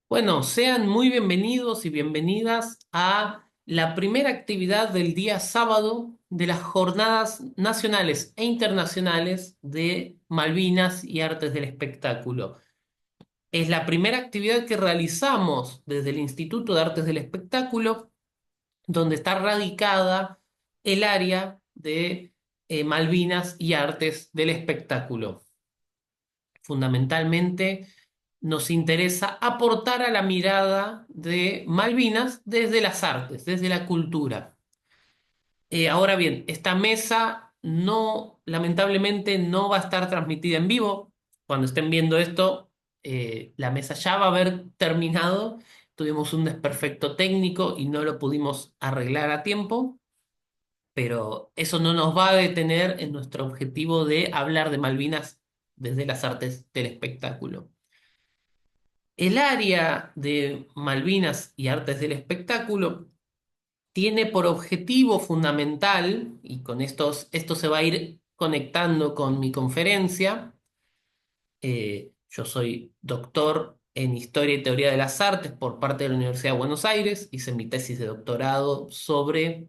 Bueno, sean muy bienvenidos y bienvenidas a la primera actividad del día sábado de las Jornadas Nacionales e Internacionales de Malvinas y Artes del Espectáculo. Es la primera actividad que realizamos desde el Instituto de Artes del Espectáculo, donde está radicada el área de Malvinas y Artes del Espectáculo. Fundamentalmente nos interesa aportar a la mirada de Malvinas desde las artes, desde la cultura. Ahora bien, esta mesa no, lamentablemente, no va a estar transmitida en vivo. Cuando estén viendo esto, la mesa ya va a haber terminado. Tuvimos un desperfecto técnico y no lo pudimos arreglar a tiempo, pero eso no nos va a detener en nuestro objetivo de hablar de Malvinas desde las artes del espectáculo. El área de Malvinas y Artes del Espectáculo tiene por objetivo fundamental, y con esto se va a ir conectando con mi conferencia. Yo soy doctor en Historia y Teoría de las Artes por parte de la Universidad de Buenos Aires. Hice mi tesis de doctorado sobre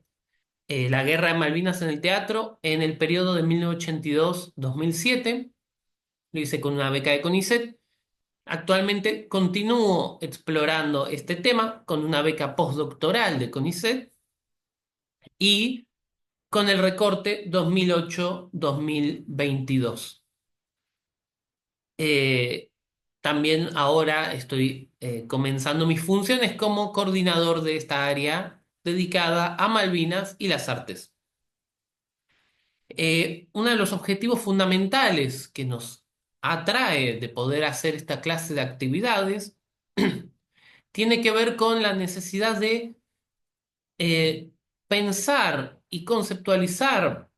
la Guerra de Malvinas en el teatro en el periodo de 1982-2007. Lo hice con una beca de CONICET. Actualmente continúo explorando este tema con una beca postdoctoral de CONICET y con el recorte 2008-2022. Eh, También ahora estoy comenzando mis funciones como coordinador de esta área dedicada a Malvinas y las artes. Uno de los objetivos fundamentales que nos atrae de poder hacer esta clase de actividades tiene que ver con la necesidad de pensar y conceptualizar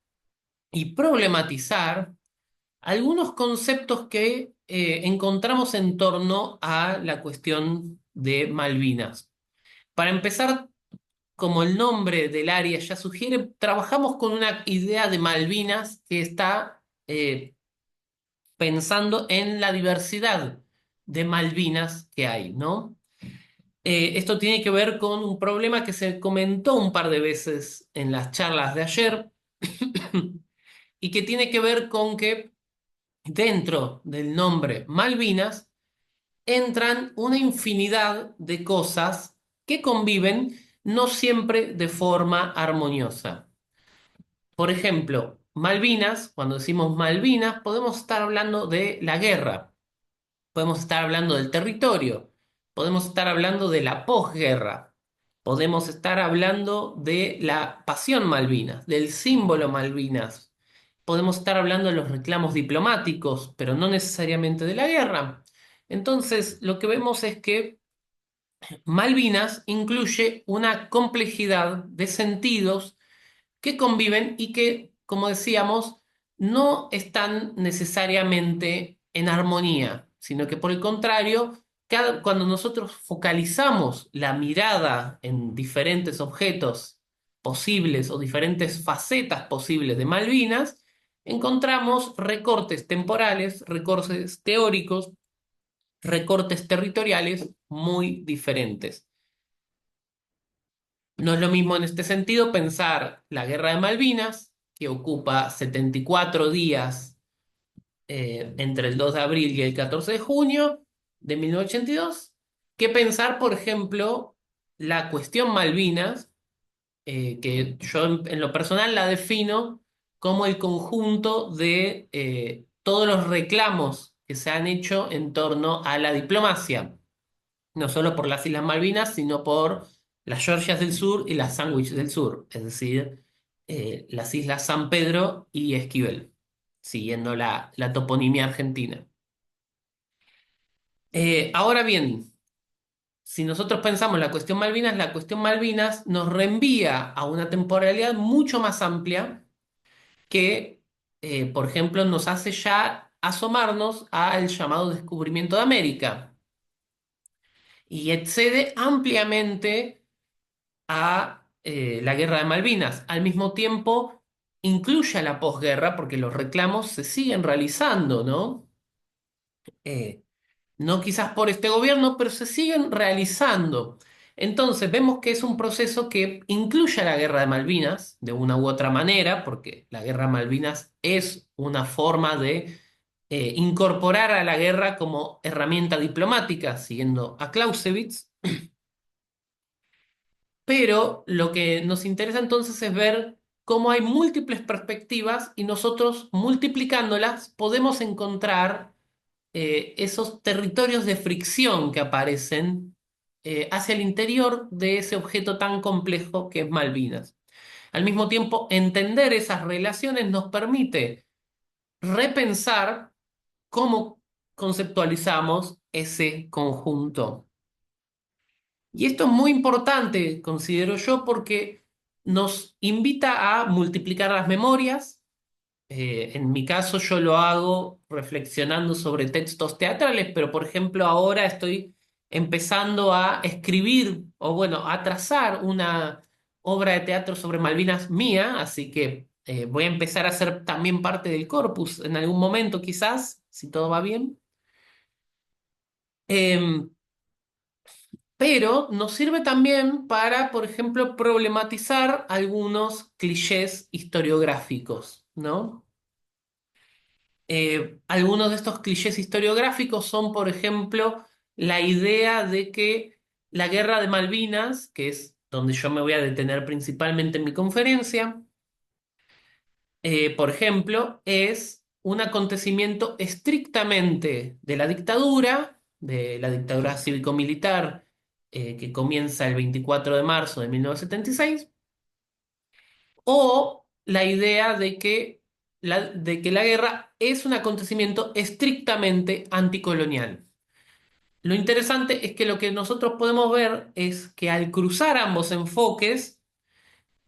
y problematizar algunos conceptos que encontramos en torno a la cuestión de Malvinas. Para empezar, como el nombre del área ya sugiere, trabajamos con una idea de Malvinas que está pensando en la diversidad de Malvinas que hay, ¿no? Esto tiene que ver con un problema que se comentó un par de veces en las charlas de ayer y que tiene que ver con que dentro del nombre Malvinas entran una infinidad de cosas que conviven no siempre de forma armoniosa. Por ejemplo, Malvinas, cuando decimos Malvinas, podemos estar hablando de la guerra, podemos estar hablando del territorio, podemos estar hablando de la posguerra, podemos estar hablando de la pasión Malvinas, del símbolo Malvinas, podemos estar hablando de los reclamos diplomáticos, pero no necesariamente de la guerra. Entonces, lo que vemos es que Malvinas incluye una complejidad de sentidos que conviven y que, como decíamos, no están necesariamente en armonía, sino que por el contrario, cuando nosotros focalizamos la mirada en diferentes objetos posibles o diferentes facetas posibles de Malvinas, encontramos recortes temporales, recortes teóricos, recortes territoriales muy diferentes. No es lo mismo en este sentido pensar la Guerra de Malvinas, que ocupa 74 días entre el 2 de abril y el 14 de junio de 1982, que pensar, por ejemplo, la cuestión Malvinas, que yo en lo personal la defino como el conjunto de todos los reclamos que se han hecho en torno a la diplomacia no solo por las Islas Malvinas, sino por las Georgias del Sur y las Sandwich del Sur, es decir, las Islas San Pedro y Esquivel, siguiendo la toponimia argentina. Ahora bien, si nosotros pensamos la cuestión Malvinas nos reenvía a una temporalidad mucho más amplia que, por ejemplo, nos hace ya asomarnos al llamado descubrimiento de América y excede ampliamente a la Guerra de Malvinas. Al mismo tiempo, incluye a la posguerra porque los reclamos se siguen realizando, ¿no? Eh, no quizás por este gobierno, pero se siguen realizando. Entonces vemos que es un proceso que incluye a la Guerra de Malvinas de una u otra manera, porque la Guerra de Malvinas es una forma de incorporar a la guerra como herramienta diplomática, siguiendo a Clausewitz. Pero lo que nos interesa entonces es ver cómo hay múltiples perspectivas y nosotros multiplicándolas podemos encontrar esos territorios de fricción que aparecen hacia el interior de ese objeto tan complejo que es Malvinas. Al mismo tiempo, entender esas relaciones nos permite repensar cómo conceptualizamos ese conjunto. Y esto es muy importante, considero yo, porque nos invita a multiplicar las memorias. En mi caso yo lo hago reflexionando sobre textos teatrales, pero por ejemplo ahora estoy empezando a escribir o bueno, a trazar una obra de teatro sobre Malvinas mía, así que voy a empezar a ser también parte del corpus en algún momento quizás, si todo va bien. Em, pero nos sirve también para, por ejemplo, problematizar algunos clichés historiográficos, ¿no? Algunos de estos clichés historiográficos son, por ejemplo, la idea de que la Guerra de Malvinas, que es donde yo me voy a detener principalmente en mi conferencia, por ejemplo, es un acontecimiento estrictamente de la dictadura cívico-militar, que comienza el 24 de marzo de 1976, o la idea de que la guerra es un acontecimiento estrictamente anticolonial. Lo interesante es que lo que nosotros podemos ver es que al cruzar ambos enfoques,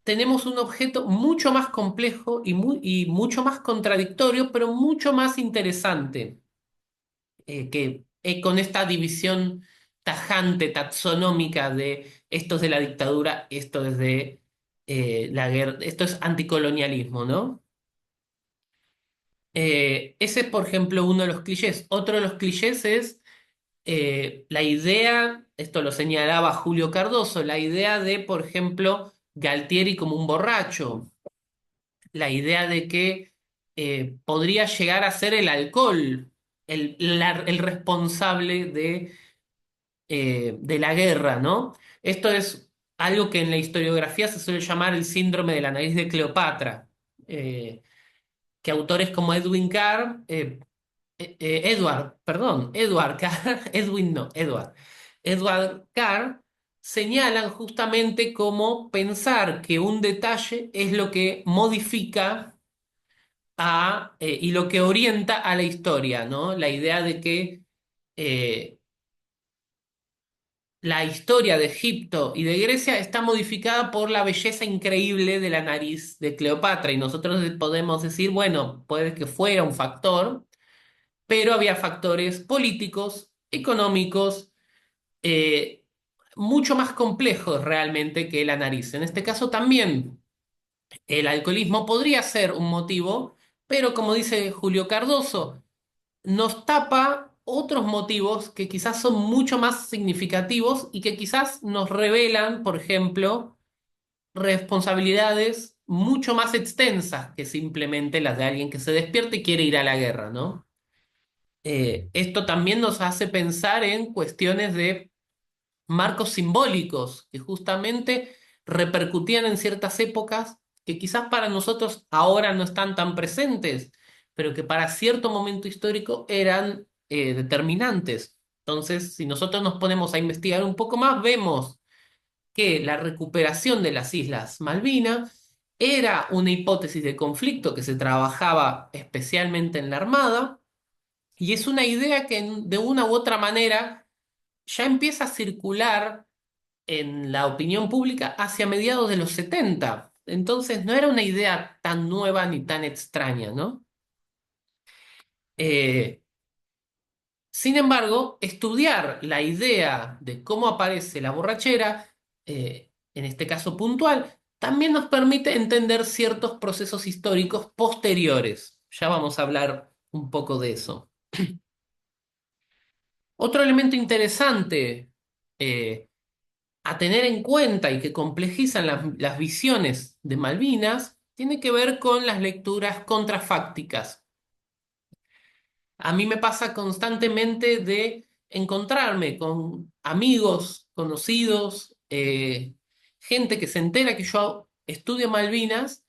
tenemos un objeto mucho más complejo y mucho más contradictorio, pero mucho más interesante, con esta división tajante, taxonómica de esto es de la dictadura, esto es de la guerra, esto es anticolonialismo, ¿no? Ese es, por ejemplo, uno de los clichés. Otro de los clichés es la idea, esto lo señalaba Julio Cardoso, la idea de, por ejemplo, Galtieri como un borracho, la idea de que podría llegar a ser el alcohol el responsable de la guerra, ¿no? Esto es algo que en la historiografía se suele llamar el síndrome de la nariz de Cleopatra, que autores como Edward Carr, Edwin no, Edward Carr señalan justamente cómo pensar que un detalle es lo que modifica y lo que orienta a la historia, ¿no? La idea de que eh, la historia de Egipto y de Grecia está modificada por la belleza increíble de la nariz de Cleopatra y nosotros podemos decir, bueno, puede que fuera un factor, pero había factores políticos, económicos, eh, mucho más complejos realmente que la nariz. En este caso también el alcoholismo podría ser un motivo, pero como dice Julio Cardoso, nos tapa otros motivos que quizás son mucho más significativos y que quizás nos revelan, por ejemplo, responsabilidades mucho más extensas que simplemente las de alguien que se despierta y quiere ir a la guerra, ¿no? Esto también nos hace pensar en cuestiones de marcos simbólicos que justamente repercutían en ciertas épocas que quizás para nosotros ahora no están tan presentes, pero que para cierto momento histórico eran determinantes. Entonces, si nosotros nos ponemos a investigar un poco más, vemos que la recuperación de las Islas Malvinas era una hipótesis de conflicto que se trabajaba especialmente en la Armada, y es una idea que de una u otra manera ya empieza a circular en la opinión pública hacia mediados de los 70. Entonces no era una idea tan nueva ni tan extraña, ¿no? Eh, Sin embargo, estudiar la idea de cómo aparece la borrachera, en este caso puntual, también nos permite entender ciertos procesos históricos posteriores. Ya vamos a hablar un poco de eso. Otro elemento interesante eh, a tener en cuenta y que complejizan las visiones de Malvinas tiene que ver con las lecturas contrafácticas. A mí me pasa constantemente de encontrarme con amigos, conocidos, gente que se entera que yo estudio Malvinas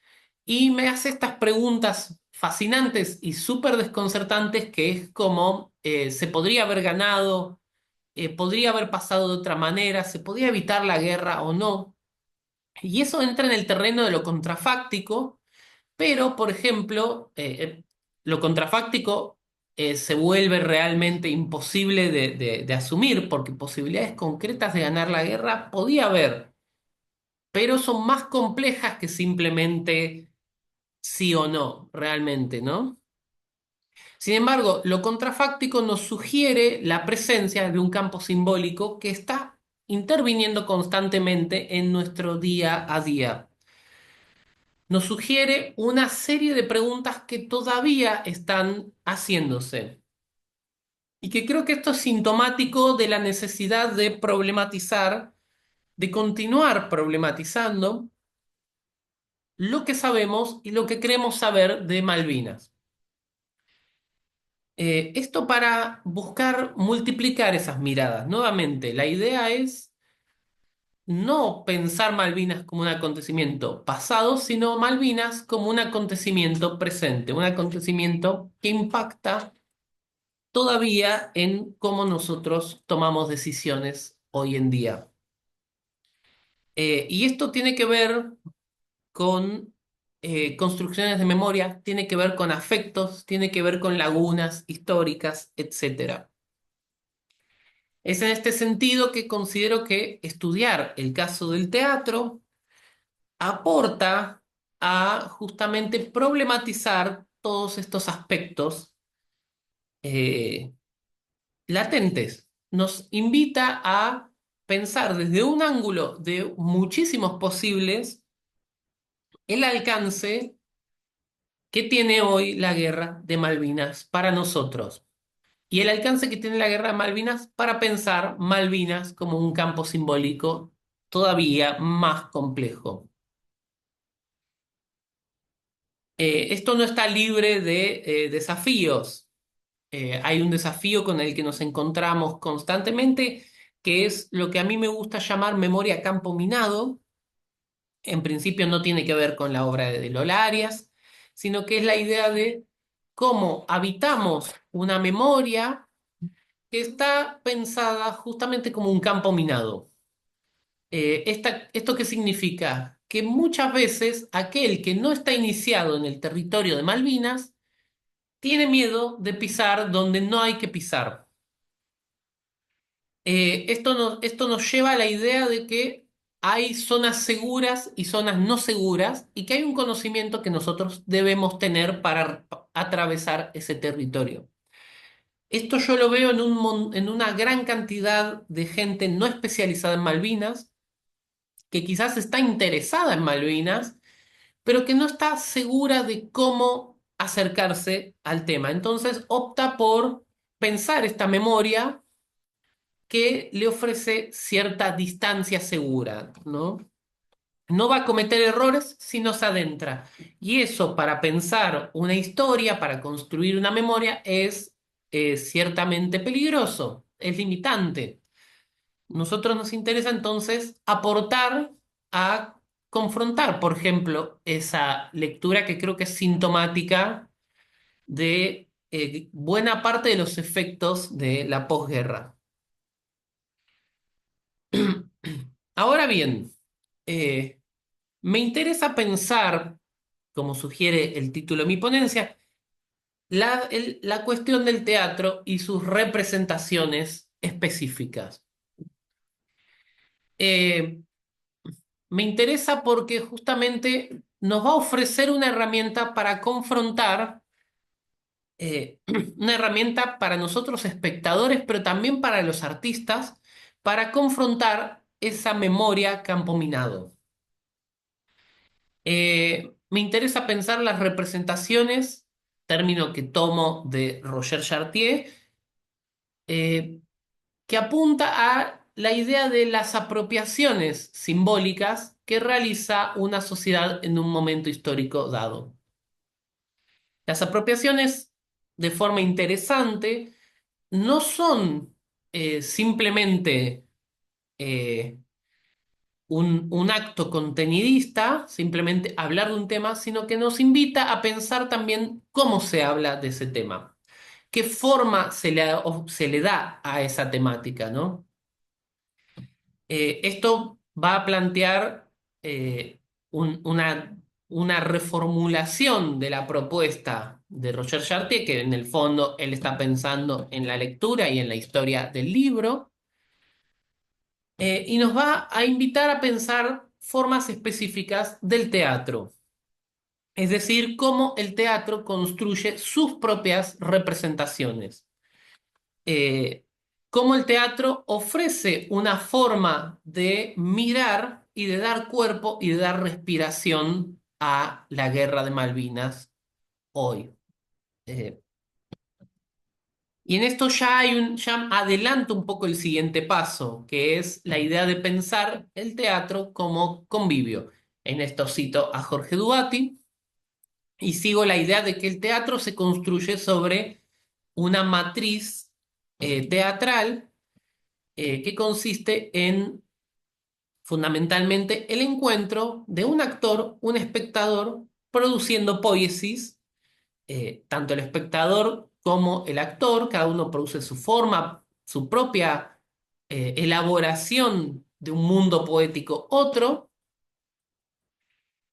y me hace estas preguntas fascinantes y súper desconcertantes que es como se podría haber ganado, podría haber pasado de otra manera, se podía evitar la guerra o no. Y eso entra en el terreno de lo contrafáctico, pero, por ejemplo, lo contrafáctico se vuelve realmente imposible de asumir, porque posibilidades concretas de ganar la guerra podía haber, pero son más complejas que simplemente sí o no, realmente, ¿no? Sin embargo, lo contrafáctico nos sugiere la presencia de un campo simbólico que está interviniendo constantemente en nuestro día a día. Nos sugiere una serie de preguntas que todavía están haciéndose y que creo que esto es sintomático de la necesidad de problematizar, de continuar problematizando lo que sabemos y lo que queremos saber de Malvinas. Esto para buscar multiplicar esas miradas. Nuevamente, la idea es no pensar Malvinas como un acontecimiento pasado, sino Malvinas como un acontecimiento presente, un acontecimiento que impacta todavía en cómo nosotros tomamos decisiones hoy en día. Y esto tiene que ver con construcciones de memoria, tiene que ver con afectos, tiene que ver con lagunas históricas, etcétera. Es en este sentido que considero que estudiar el caso del teatro aporta a justamente problematizar todos estos aspectos eh, latentes. Nos invita a pensar desde un ángulo de muchísimos posibles el alcance que tiene hoy la guerra de Malvinas para nosotros y el alcance que tiene la guerra de Malvinas para pensar Malvinas como un campo simbólico todavía más complejo. Esto no está libre de desafíos. Hay un desafío con el que nos encontramos constantemente, que es lo que a mí me gusta llamar memoria campo minado. En principio no tiene que ver con la obra de Lola Arias, sino que es la idea de cómo habitamos una memoria que está pensada justamente como un campo minado. ¿Esto qué significa? Que muchas veces aquel que no está iniciado en el territorio de Malvinas tiene miedo de pisar donde no hay que pisar. Esto nos lleva a la idea de que hay zonas seguras y zonas no seguras y que hay un conocimiento que nosotros debemos tener para atravesar ese territorio. Esto yo lo veo en una gran cantidad de gente no especializada en Malvinas, que quizás está interesada en Malvinas, pero que no está segura de cómo acercarse al tema. Entonces opta por pensar esta memoria que le ofrece cierta distancia segura, ¿no? No va a cometer errores si no se adentra. Y eso para pensar una historia, para construir una memoria, es ciertamente peligroso, es limitante. Nosotros nos interesa entonces aportar a confrontar, por ejemplo, esa lectura que creo que es sintomática de buena parte de los efectos de la posguerra. Ahora bien, eh, me interesa pensar, como sugiere el título de mi ponencia, la cuestión del teatro y sus representaciones específicas. Eh, Me interesa porque justamente nos va a ofrecer una herramienta para confrontar, una herramienta para nosotros espectadores, pero también para los artistas, para confrontar esa memoria campo minado. Me interesa pensar las representaciones, término que tomo de Roger Chartier, que apunta a la idea de las apropiaciones simbólicas que realiza una sociedad en un momento histórico dado. Las apropiaciones, de forma interesante, no son simplemente eh, un acto contenidista, simplemente hablar de un tema, sino que nos invita a pensar también cómo se habla de ese tema, qué forma se le da a esa temática, ¿no? Esto va a plantear una reformulación de la propuesta de Roger Chartier, que en el fondo él está pensando en la lectura y en la historia del libro, y nos va a invitar a pensar formas específicas del teatro, es decir, cómo el teatro construye sus propias representaciones. eh, Cómo el teatro ofrece una forma de mirar y de dar cuerpo y de dar respiración a la guerra de Malvinas hoy. Eh, y en esto ya adelanto un poco el siguiente paso, que es la idea de pensar el teatro como convivio. En esto cito a Jorge Duati y sigo la idea de que el teatro se construye sobre una matriz teatral que consiste en fundamentalmente el encuentro de un actor, un espectador, produciendo poiesis, tanto el espectador como el actor, cada uno produce su forma, su propia elaboración de un mundo poético otro,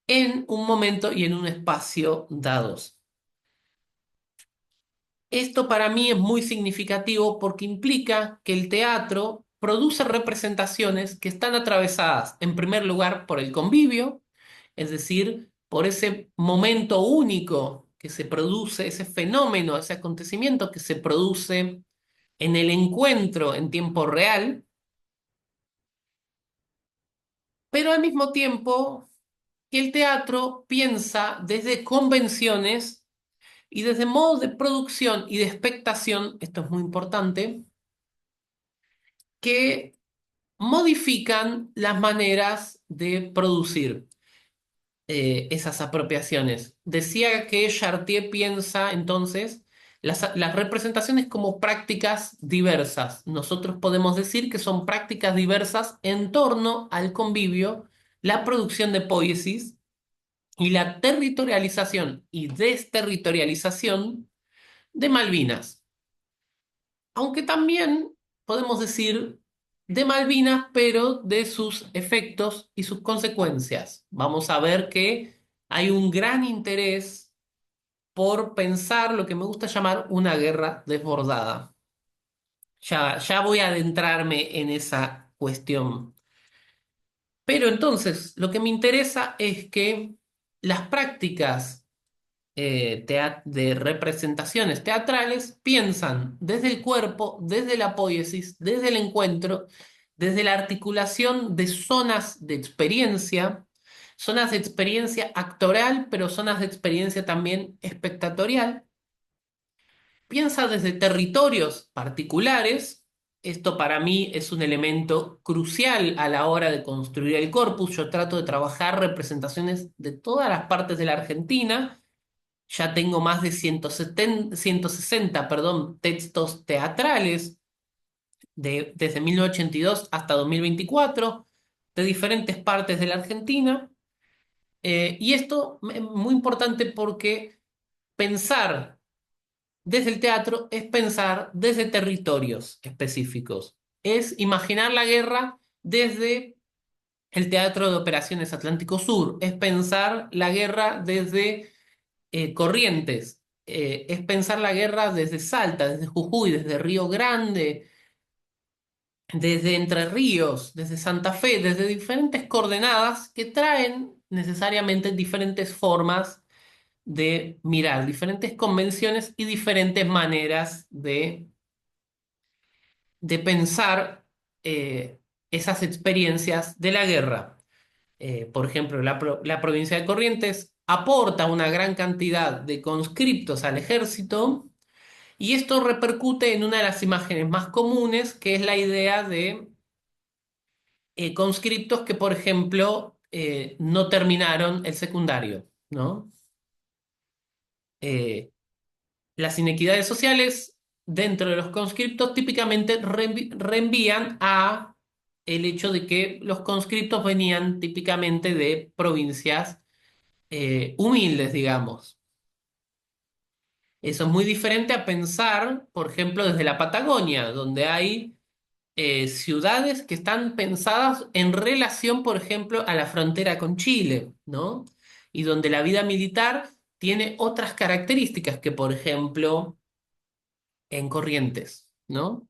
en un momento y en un espacio dados. Esto para mí es muy significativo porque implica que el teatro produce representaciones que están atravesadas, en primer lugar, por el convivio, es decir, por ese momento único que se produce, ese fenómeno, ese acontecimiento que se produce en el encuentro en tiempo real, pero al mismo tiempo que el teatro piensa desde convenciones y desde modos de producción y de expectación, esto es muy importante, que modifican las maneras de producir esas apropiaciones. Decía que Chartier piensa entonces las representaciones como prácticas diversas. Nosotros podemos decir que son prácticas diversas en torno al convivio, la producción de poiesis y la territorialización y desterritorialización de Malvinas. Aunque también podemos decir de Malvinas, pero de sus efectos y sus consecuencias. Vamos a ver que hay un gran interés por pensar lo que me gusta llamar una guerra desbordada. Ya voy a adentrarme en esa cuestión. Pero entonces, lo que me interesa es que las prácticas de representaciones teatrales piensan desde el cuerpo, desde la poiesis, desde el encuentro, desde la articulación de zonas de experiencia actoral, pero zonas de experiencia también espectatorial. Piensa desde territorios particulares. Esto para mí es un elemento crucial a la hora de construir el corpus. Yo trato de trabajar representaciones de todas las partes de la Argentina. Ya tengo más de 160, perdón, textos teatrales desde 1982 hasta 2024 de diferentes partes de la Argentina. Y esto es muy importante porque pensar desde el teatro es pensar desde territorios específicos. Es imaginar la guerra desde el Teatro de Operaciones Atlántico Sur. Es pensar la guerra desde Corrientes, es pensar la guerra desde Salta, desde Jujuy, desde Río Grande, desde Entre Ríos, desde Santa Fe, desde diferentes coordenadas que traen necesariamente diferentes formas de mirar, diferentes convenciones y diferentes maneras de pensar esas experiencias de la guerra. Por ejemplo, la provincia de Corrientes aporta una gran cantidad de conscriptos al ejército Y esto repercute en una de las imágenes más comunes, que es la idea de conscriptos que, por ejemplo, no terminaron el secundario, ¿no? Eh, las inequidades sociales dentro de los conscriptos típicamente reenvían a el hecho de que los conscriptos venían típicamente de provincias humildes, digamos. Eso es muy diferente a pensar, por ejemplo, desde la Patagonia, donde hay ciudades que están pensadas en relación, por ejemplo, a la frontera con Chile, ¿no? Y donde la vida militar tiene otras características que, por ejemplo, en Corrientes, ¿no?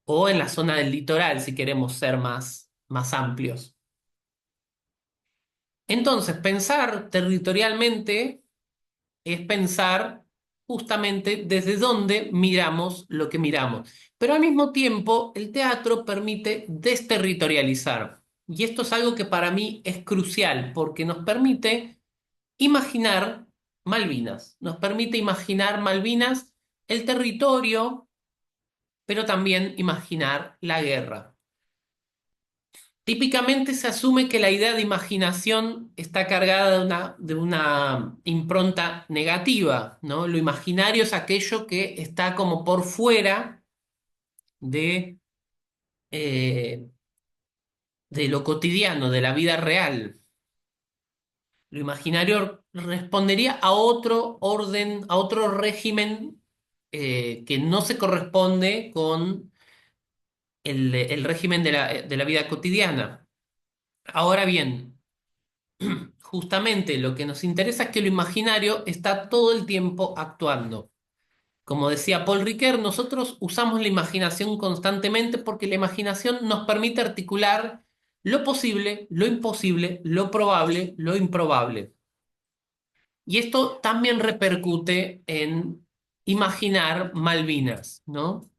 O en la zona del litoral, si queremos ser más amplios. Entonces, pensar territorialmente es pensar justamente desde dónde miramos lo que miramos. Pero al mismo tiempo, el teatro permite desterritorializar. Y esto es algo que para mí es crucial, porque nos permite imaginar Malvinas. Nos permite imaginar Malvinas, el territorio, pero también imaginar la guerra. Típicamente se asume que la idea de imaginación está cargada de una impronta negativa, ¿no? Lo imaginario es aquello que está como por fuera de, eh, de lo cotidiano, de la vida real. Lo imaginario respondería a otro orden, a otro régimen que no se corresponde con el régimen de la vida cotidiana. Ahora bien, justamente lo que nos interesa es que lo imaginario está todo el tiempo actuando. Como decía Paul Ricoeur, nosotros usamos la imaginación constantemente porque la imaginación nos permite articular lo posible, lo imposible, lo probable, lo improbable. Y esto también repercute en imaginar Malvinas, ¿no?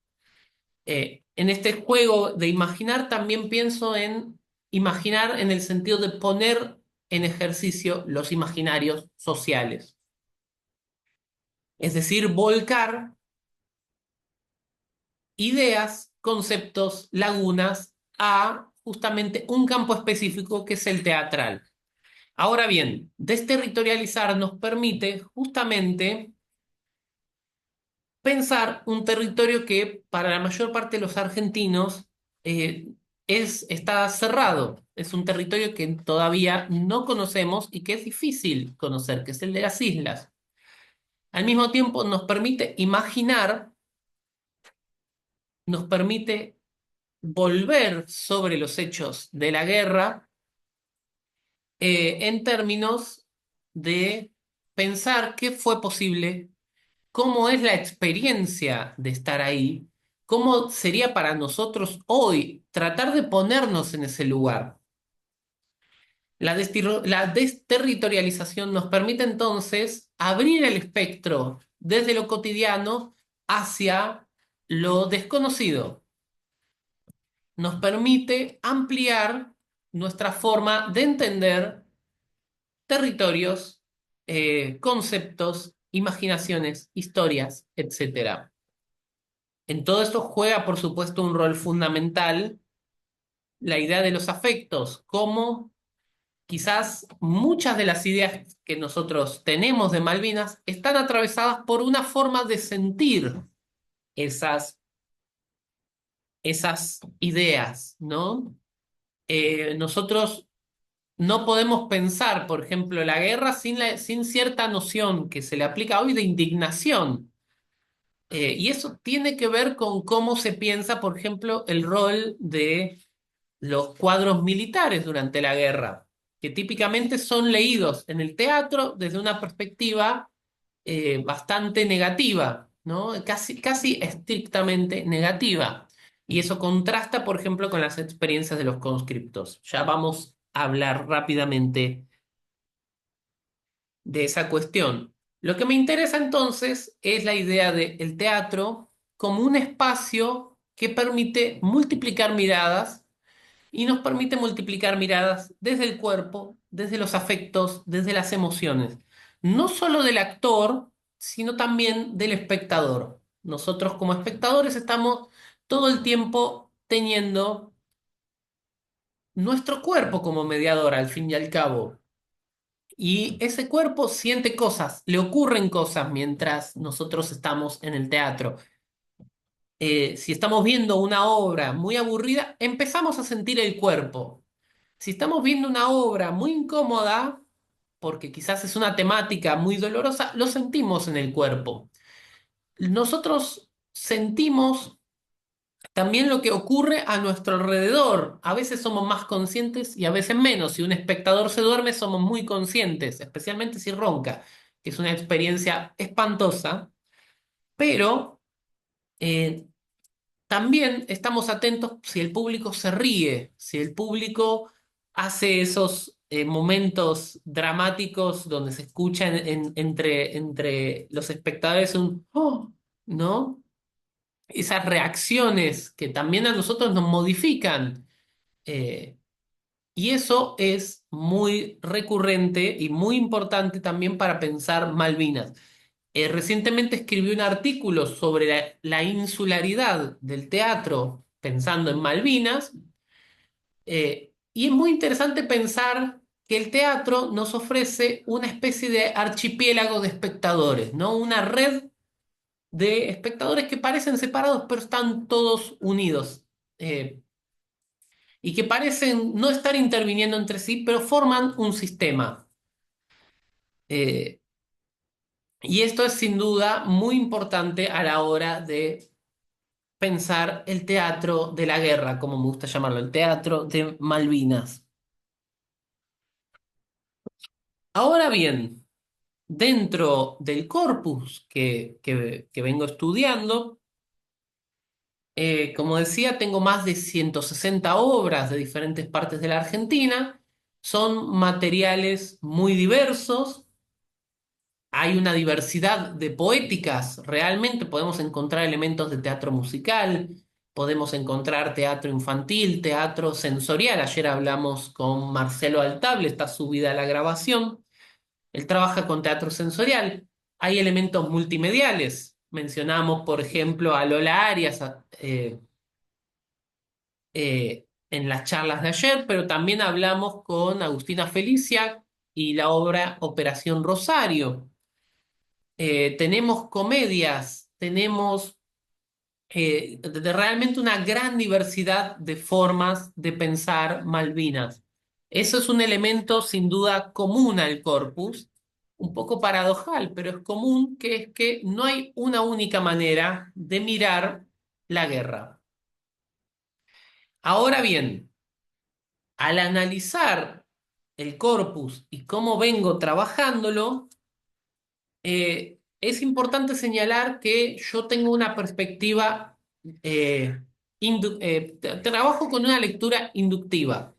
En este juego de imaginar también pienso en imaginar en el sentido de poner en ejercicio los imaginarios sociales. Es decir, volcar ideas, conceptos, lagunas a justamente un campo específico que es el teatral. Ahora bien, desterritorializar nos permite justamente pensar un territorio que para la mayor parte de los argentinos eh, está cerrado. Es un territorio que todavía no conocemos y que es difícil conocer, que es el de las islas. Al mismo tiempo nos permite imaginar, nos permite volver sobre los hechos de la guerra en términos de pensar qué fue posible, cómo es la experiencia de estar ahí, cómo sería para nosotros hoy tratar de ponernos en ese lugar. La desterritorialización nos permite entonces abrir el espectro desde lo cotidiano hacia lo desconocido. Nos permite ampliar nuestra forma de entender territorios, conceptos, imaginaciones, historias, etcétera. En todo esto juega, por supuesto, un rol fundamental la idea de los afectos, como quizás muchas de las ideas que nosotros tenemos de Malvinas están atravesadas por una forma de sentir esas, esas ideas, ¿no? Nosotros no podemos pensar, por ejemplo, la guerra sin cierta noción que se le aplica hoy de indignación. Y eso tiene que ver con cómo se piensa, por ejemplo, el rol de los cuadros militares durante la guerra, que típicamente son leídos en el teatro desde una perspectiva bastante negativa, ¿no? Casi estrictamente negativa. Y eso contrasta, por ejemplo, con las experiencias de los conscriptos. Ya vamos a hablar rápidamente de esa cuestión. Lo que me interesa entonces es la idea del teatro como un espacio que permite multiplicar miradas y nos permite multiplicar miradas desde el cuerpo, desde los afectos, desde las emociones. No solo del actor, sino también del espectador. Nosotros como espectadores estamos todo el tiempo teniendo nuestro cuerpo como mediador, al fin y al cabo. Y ese cuerpo siente cosas, le ocurren cosas mientras nosotros estamos en el teatro. Si estamos viendo una obra muy aburrida, empezamos a sentir el cuerpo. Si estamos viendo una obra muy incómoda, porque quizás es una temática muy dolorosa, lo sentimos en el cuerpo. Nosotros sentimos también lo que ocurre a nuestro alrededor. A veces somos más conscientes y a veces menos. Si un espectador se duerme, somos muy conscientes, especialmente si ronca, que es una experiencia espantosa, pero eh, también estamos atentos si el público se ríe, si el público hace esos momentos dramáticos donde se escucha entre los espectadores un "oh", ¿no? Esas reacciones que también a nosotros nos modifican. eh, y eso es muy recurrente y muy importante también para pensar Malvinas. Recientemente escribí un artículo sobre la insularidad del teatro pensando en Malvinas, y es muy interesante pensar que el teatro nos ofrece una especie de archipiélago de espectadores, ¿no? Una red de espectadores que parecen separados, pero están todos unidos, y que parecen no estar interviniendo entre sí, pero forman un sistema. Eh, y esto es sin duda muy importante a la hora de pensar el teatro de la guerra, como me gusta llamarlo, el teatro de Malvinas. Ahora bien, dentro del corpus que vengo estudiando, como decía, tengo más de 160 obras de diferentes partes de la Argentina. Son materiales muy diversos. Hay una diversidad de poéticas. Realmente podemos encontrar elementos de teatro musical, podemos encontrar teatro infantil, teatro sensorial. Ayer hablamos con Marcelo Altable, está subida la grabación. Él trabaja con teatro sensorial. Hay elementos multimediales. Mencionamos, por ejemplo, a Lola Arias, en las charlas de ayer, pero también hablamos con Agustina Felicia y la obra Operación Rosario. Tenemos comedias, tenemos realmente una gran diversidad de formas de pensar Malvinas. Eso es un elemento sin duda común al corpus, un poco paradojal, pero es común, que es que no hay una única manera de mirar la guerra. Ahora bien, al analizar el corpus y cómo vengo trabajándolo, es importante señalar que yo tengo una perspectiva, trabajo con una lectura inductiva.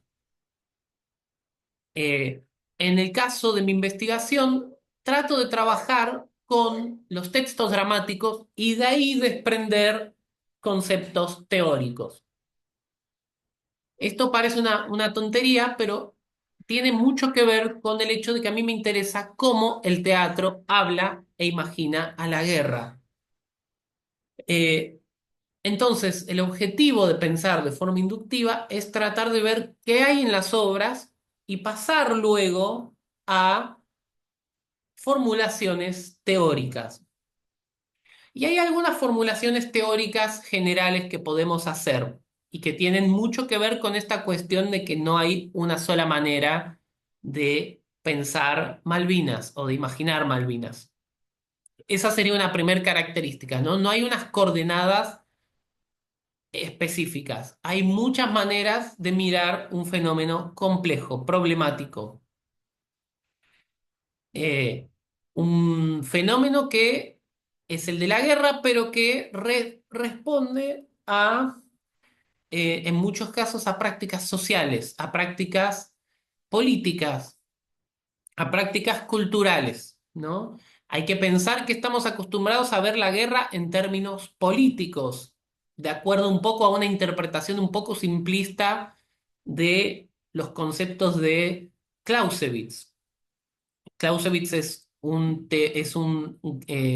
Eh, en el caso de mi investigación, trato de trabajar con los textos dramáticos y de ahí desprender conceptos teóricos. Esto parece una tontería, pero tiene mucho que ver con el hecho de que a mí me interesa cómo el teatro habla e imagina a la guerra. Eh, entonces, el objetivo de pensar de forma inductiva es tratar de ver qué hay en las obras y pasar luego a formulaciones teóricas. Y hay algunas formulaciones teóricas generales que podemos hacer y que tienen mucho que ver con esta cuestión de que no hay una sola manera de pensar Malvinas o de imaginar Malvinas. Esa sería una primera característica, ¿no? No hay unas coordenadas específicas. Hay muchas maneras de mirar un fenómeno complejo, problemático. Eh, un fenómeno que es el de la guerra, pero que responde a, en muchos casos, a prácticas sociales, a prácticas políticas, a prácticas culturales, ¿no? Hay que pensar que estamos acostumbrados a ver la guerra en términos políticos, de acuerdo un poco a una interpretación un poco simplista de los conceptos de Clausewitz. Clausewitz es es un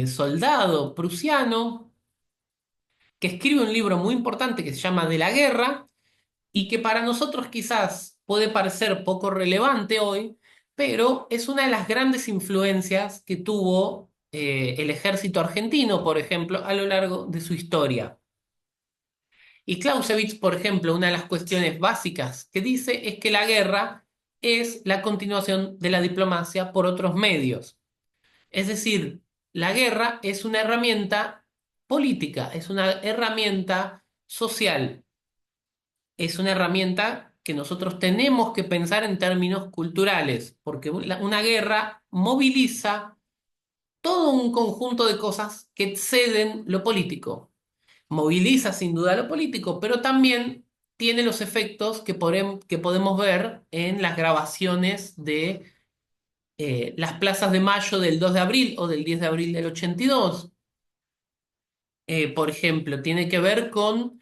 soldado prusiano que escribe un libro muy importante que se llama De la guerra y que para nosotros quizás puede parecer poco relevante hoy, pero es una de las grandes influencias que tuvo el ejército argentino, por ejemplo, a lo largo de su historia. Y Clausewitz, por ejemplo, una de las cuestiones básicas que dice es que la guerra es la continuación de la diplomacia por otros medios. Es decir, la guerra es una herramienta política, es una herramienta social, es una herramienta que nosotros tenemos que pensar en términos culturales, porque una guerra moviliza todo un conjunto de cosas que exceden lo político. Moviliza sin duda lo político, pero también tiene los efectos que podemos ver en las grabaciones de las plazas de mayo del 2 de abril o del 10 de abril del 82. Por ejemplo, tiene que ver con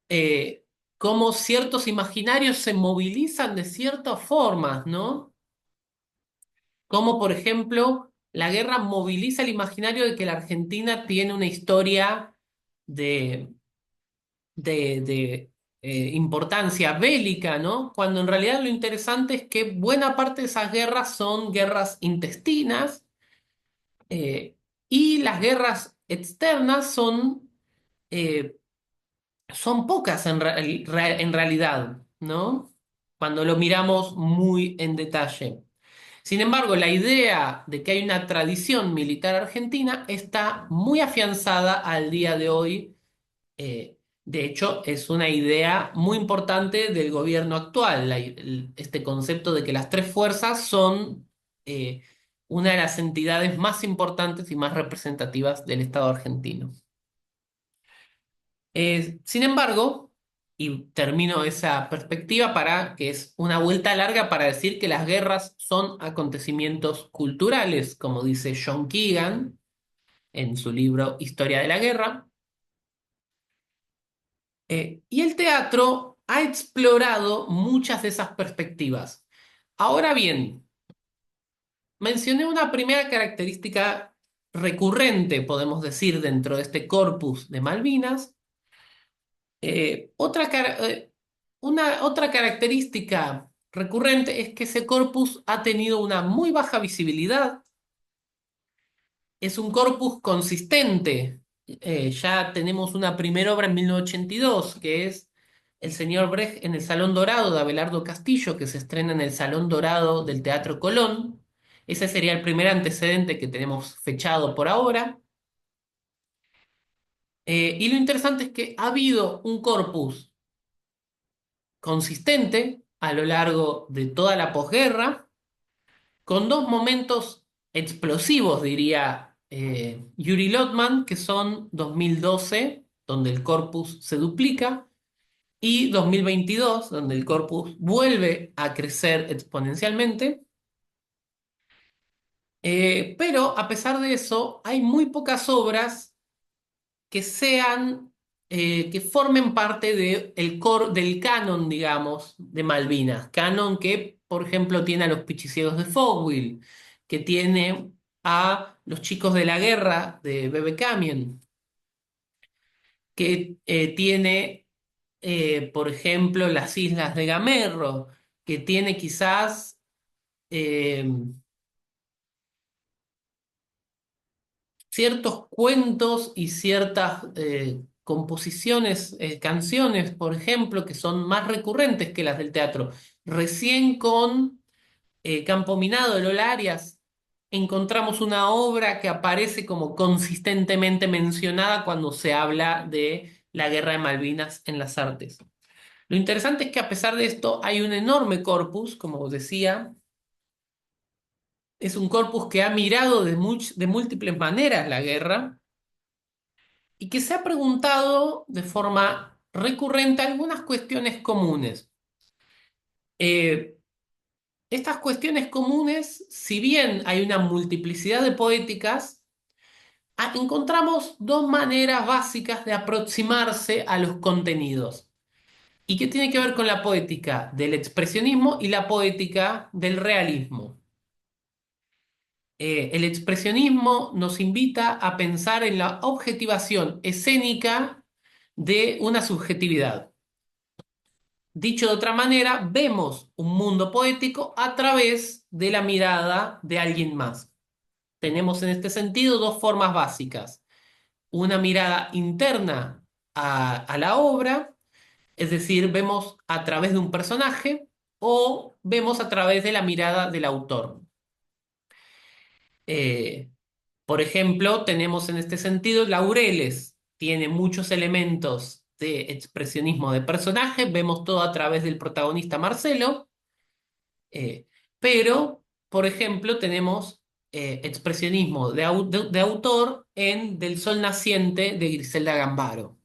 eh, cómo ciertos imaginarios se movilizan de ciertas formas, ¿no? Como por ejemplo, la guerra moviliza el imaginario de que la Argentina tiene una historia de, de importancia bélica, ¿no? Cuando en realidad lo interesante es que buena parte de esas guerras son guerras intestinas eh, y las guerras externas eh, son pocas en realidad, ¿no? Cuando lo miramos muy en detalle. Sin embargo, la idea de que hay una tradición militar argentina está muy afianzada al día de hoy. De hecho, es una idea muy importante del gobierno actual, este concepto de que las tres fuerzas son eh, una de las entidades más importantes y más representativas del Estado argentino. Sin embargo, y termino esa perspectiva para que es una vuelta larga para decir que las guerras son acontecimientos culturales, como dice John Keegan en su libro Historia de la Guerra. Y el teatro ha explorado muchas de esas perspectivas. Ahora bien, mencioné una primera característica recurrente, podemos decir, dentro de este corpus de Malvinas. Una otra característica recurrente es que ese corpus ha tenido una muy baja visibilidad. Es un corpus consistente. Ya tenemos una primera obra en 1982, que es El señor Brecht en el Salón Dorado de Abelardo Castillo, que se estrena en el Salón Dorado del Teatro Colón. Ese sería el primer antecedente que tenemos fechado por ahora. Y lo interesante es que ha habido un corpus consistente a lo largo de toda la posguerra, con dos momentos explosivos, diría Yuri Lotman, que son 2012, donde el corpus se duplica, y 2022, donde el corpus vuelve a crecer exponencialmente. Pero a pesar de eso, hay muy pocas obras que sean, que formen parte del canon, digamos, de Malvinas. Canon que, por ejemplo, tiene a los Pichiciegos de Fogwill, que tiene a los Chicos de la Guerra de Bebe Camien, que tiene, por ejemplo, las Islas de Gamerro, que tiene quizás eh, ciertos cuentos y ciertas composiciones, canciones, por ejemplo, que son más recurrentes que las del teatro. Recién con Campo Minado de Lola Arias encontramos una obra que aparece como consistentemente mencionada cuando se habla de la Guerra de Malvinas en las artes. Lo interesante es que a pesar de esto hay un enorme corpus, como os decía, es un corpus que ha mirado de múltiples maneras la guerra y que se ha preguntado de forma recurrente algunas cuestiones comunes. Eh, Estas cuestiones comunes, si bien hay una multiplicidad de poéticas, encontramos dos maneras básicas de aproximarse a los contenidos y que tiene que ver con la poética del expresionismo y la poética del realismo. El expresionismo nos invita a pensar en la objetivación escénica de una subjetividad. Dicho de otra manera, vemos un mundo poético a través de la mirada de alguien más. Tenemos en este sentido dos formas básicas. Una mirada interna a la obra, es decir, vemos a través de un personaje o vemos a través de la mirada del autor. Eh, por ejemplo, tenemos en este sentido Laureles, tiene muchos elementos de expresionismo de personaje, vemos todo a través del protagonista Marcelo, eh, pero, por ejemplo, tenemos expresionismo de autor en Del Sol Naciente de Griselda Gambaro.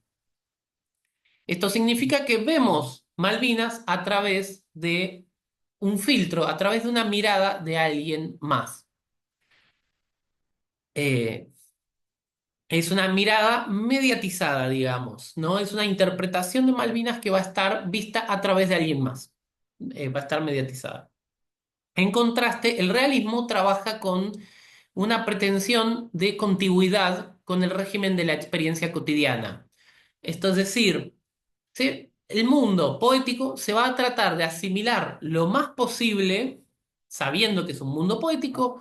Esto significa que vemos Malvinas a través de un filtro, a través de una mirada de alguien más. Eh, Es una mirada mediatizada, digamos, ¿no? Es una interpretación de Malvinas que va a estar vista a través de alguien más. Va a estar mediatizada. En contraste, el realismo trabaja con una pretensión de contigüidad con el régimen de la experiencia cotidiana. Esto es decir, ¿sí? El mundo poético se va a tratar de asimilar lo más posible, sabiendo que es un mundo poético,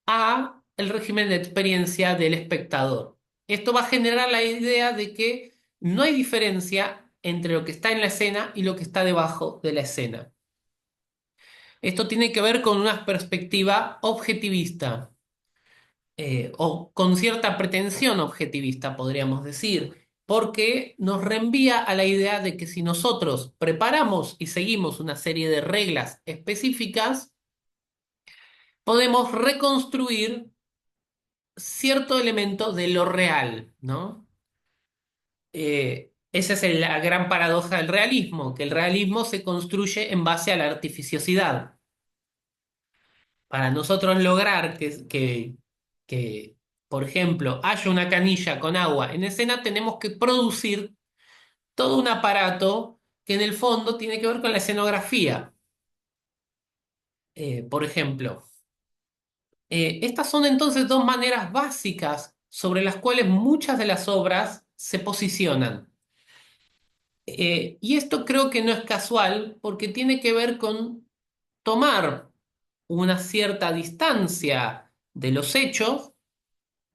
a el régimen de experiencia del espectador. Esto va a generar la idea de que no hay diferencia entre lo que está en la escena y lo que está debajo de la escena. Esto tiene que ver con una perspectiva objetivista, o con cierta pretensión objetivista, podríamos decir, porque nos reenvía a la idea de que si nosotros preparamos y seguimos una serie de reglas específicas, podemos reconstruir cierto elemento de lo real, ¿no? Esa es la gran paradoja del realismo, que el realismo se construye en base a la artificiosidad. Para nosotros lograr que, por ejemplo, haya una canilla con agua en escena, tenemos que producir todo un aparato que en el fondo tiene que ver con la escenografía. Por ejemplo, estas son entonces dos maneras básicas sobre las cuales muchas de las obras se posicionan. Y esto creo que no es casual porque tiene que ver con tomar una cierta distancia de los hechos.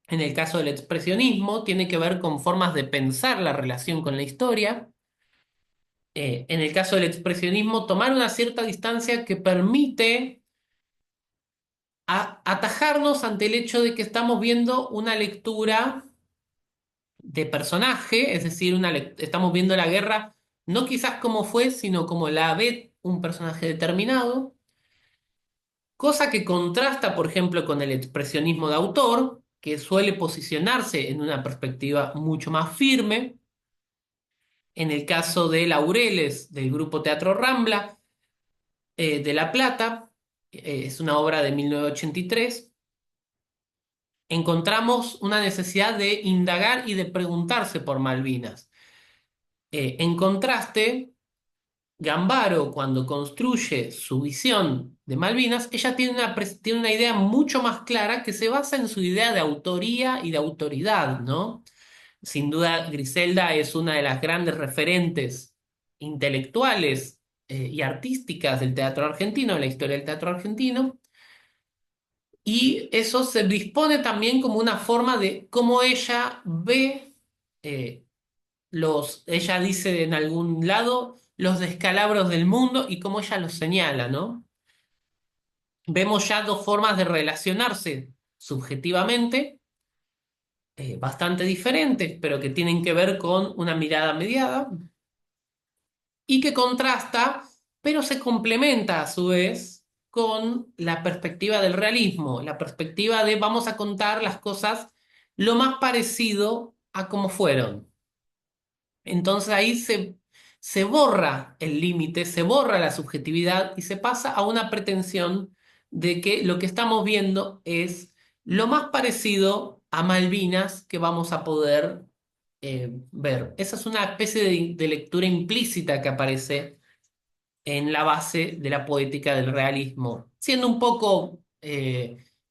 En el caso del expresionismo, tiene que ver con formas de pensar la relación con la historia. En el caso del expresionismo, tomar una cierta distancia que permite atajarnos ante el hecho de que estamos viendo una lectura de personaje, es decir, estamos viendo la guerra no quizás como fue, sino como la ve un personaje determinado, cosa que contrasta, por ejemplo, con el expresionismo de autor, que suele posicionarse en una perspectiva mucho más firme. En el caso de Laureles, del grupo Teatro Rambla, de La Plata, es una obra de 1983, encontramos una necesidad de indagar y de preguntarse por Malvinas. En contraste, Gambaro, cuando construye su visión de Malvinas, ella tiene una idea mucho más clara que se basa en su idea de autoría y de autoridad, ¿no? Sin duda, Griselda es una de las grandes referentes intelectuales y artísticas del teatro argentino, de la historia del teatro argentino, y eso se dispone también como una forma de cómo ella ve eh, ella dice en algún lado, los descalabros del mundo y cómo ella los señala, ¿no? Vemos ya dos formas de relacionarse subjetivamente, bastante diferentes, pero que tienen que ver con una mirada mediada y que contrasta, pero se complementa a su vez con la perspectiva del realismo, la perspectiva de vamos a contar las cosas lo más parecido a como fueron. Entonces ahí se borra el límite, se borra la subjetividad y se pasa a una pretensión de que lo que estamos viendo es lo más parecido a Malvinas que vamos a poder ver. Esa es una especie de lectura implícita que aparece en la base de la poética del realismo, siendo un poco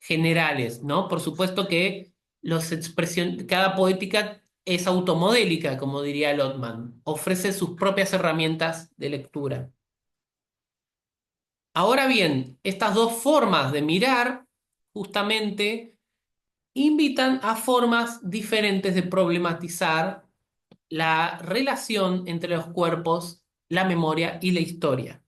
generales, ¿no? Por supuesto que cada poética es automodélica, como diría Lotman, ofrece sus propias herramientas de lectura. Ahora bien, estas dos formas de mirar justamente invitan a formas diferentes de problematizar la relación entre los cuerpos, la memoria y la historia.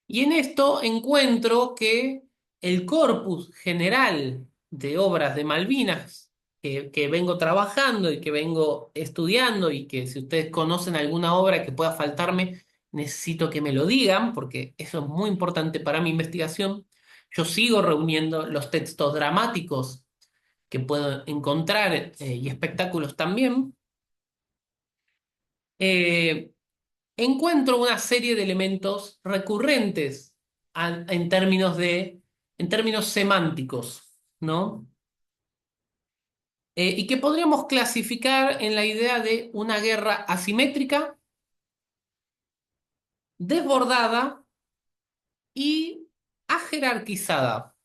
Y en esto encuentro que el corpus general de obras de Malvinas que vengo trabajando y que vengo estudiando y que si ustedes conocen alguna obra que pueda faltarme, necesito que me lo digan porque eso es muy importante para mi investigación. Yo sigo reuniendo los textos dramáticos que puedo encontrar y espectáculos también. Eh, Encuentro una serie de elementos recurrentes en términos semánticos, ¿no? Y que podríamos clasificar en la idea de una guerra asimétrica, desbordada y ajerarquizada.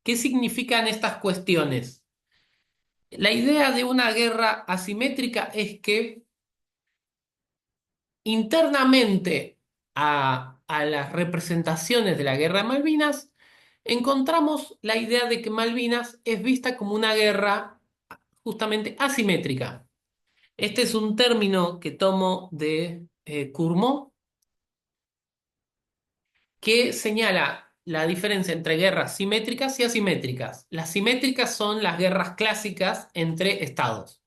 ¿Qué significan estas cuestiones? La idea de una guerra asimétrica es que internamente a las representaciones de la guerra de Malvinas, encontramos la idea de que Malvinas es vista como una guerra justamente asimétrica. Este es un término que tomo de Courmont, que señala la diferencia entre guerras simétricas y asimétricas. Las simétricas son las guerras clásicas entre estados,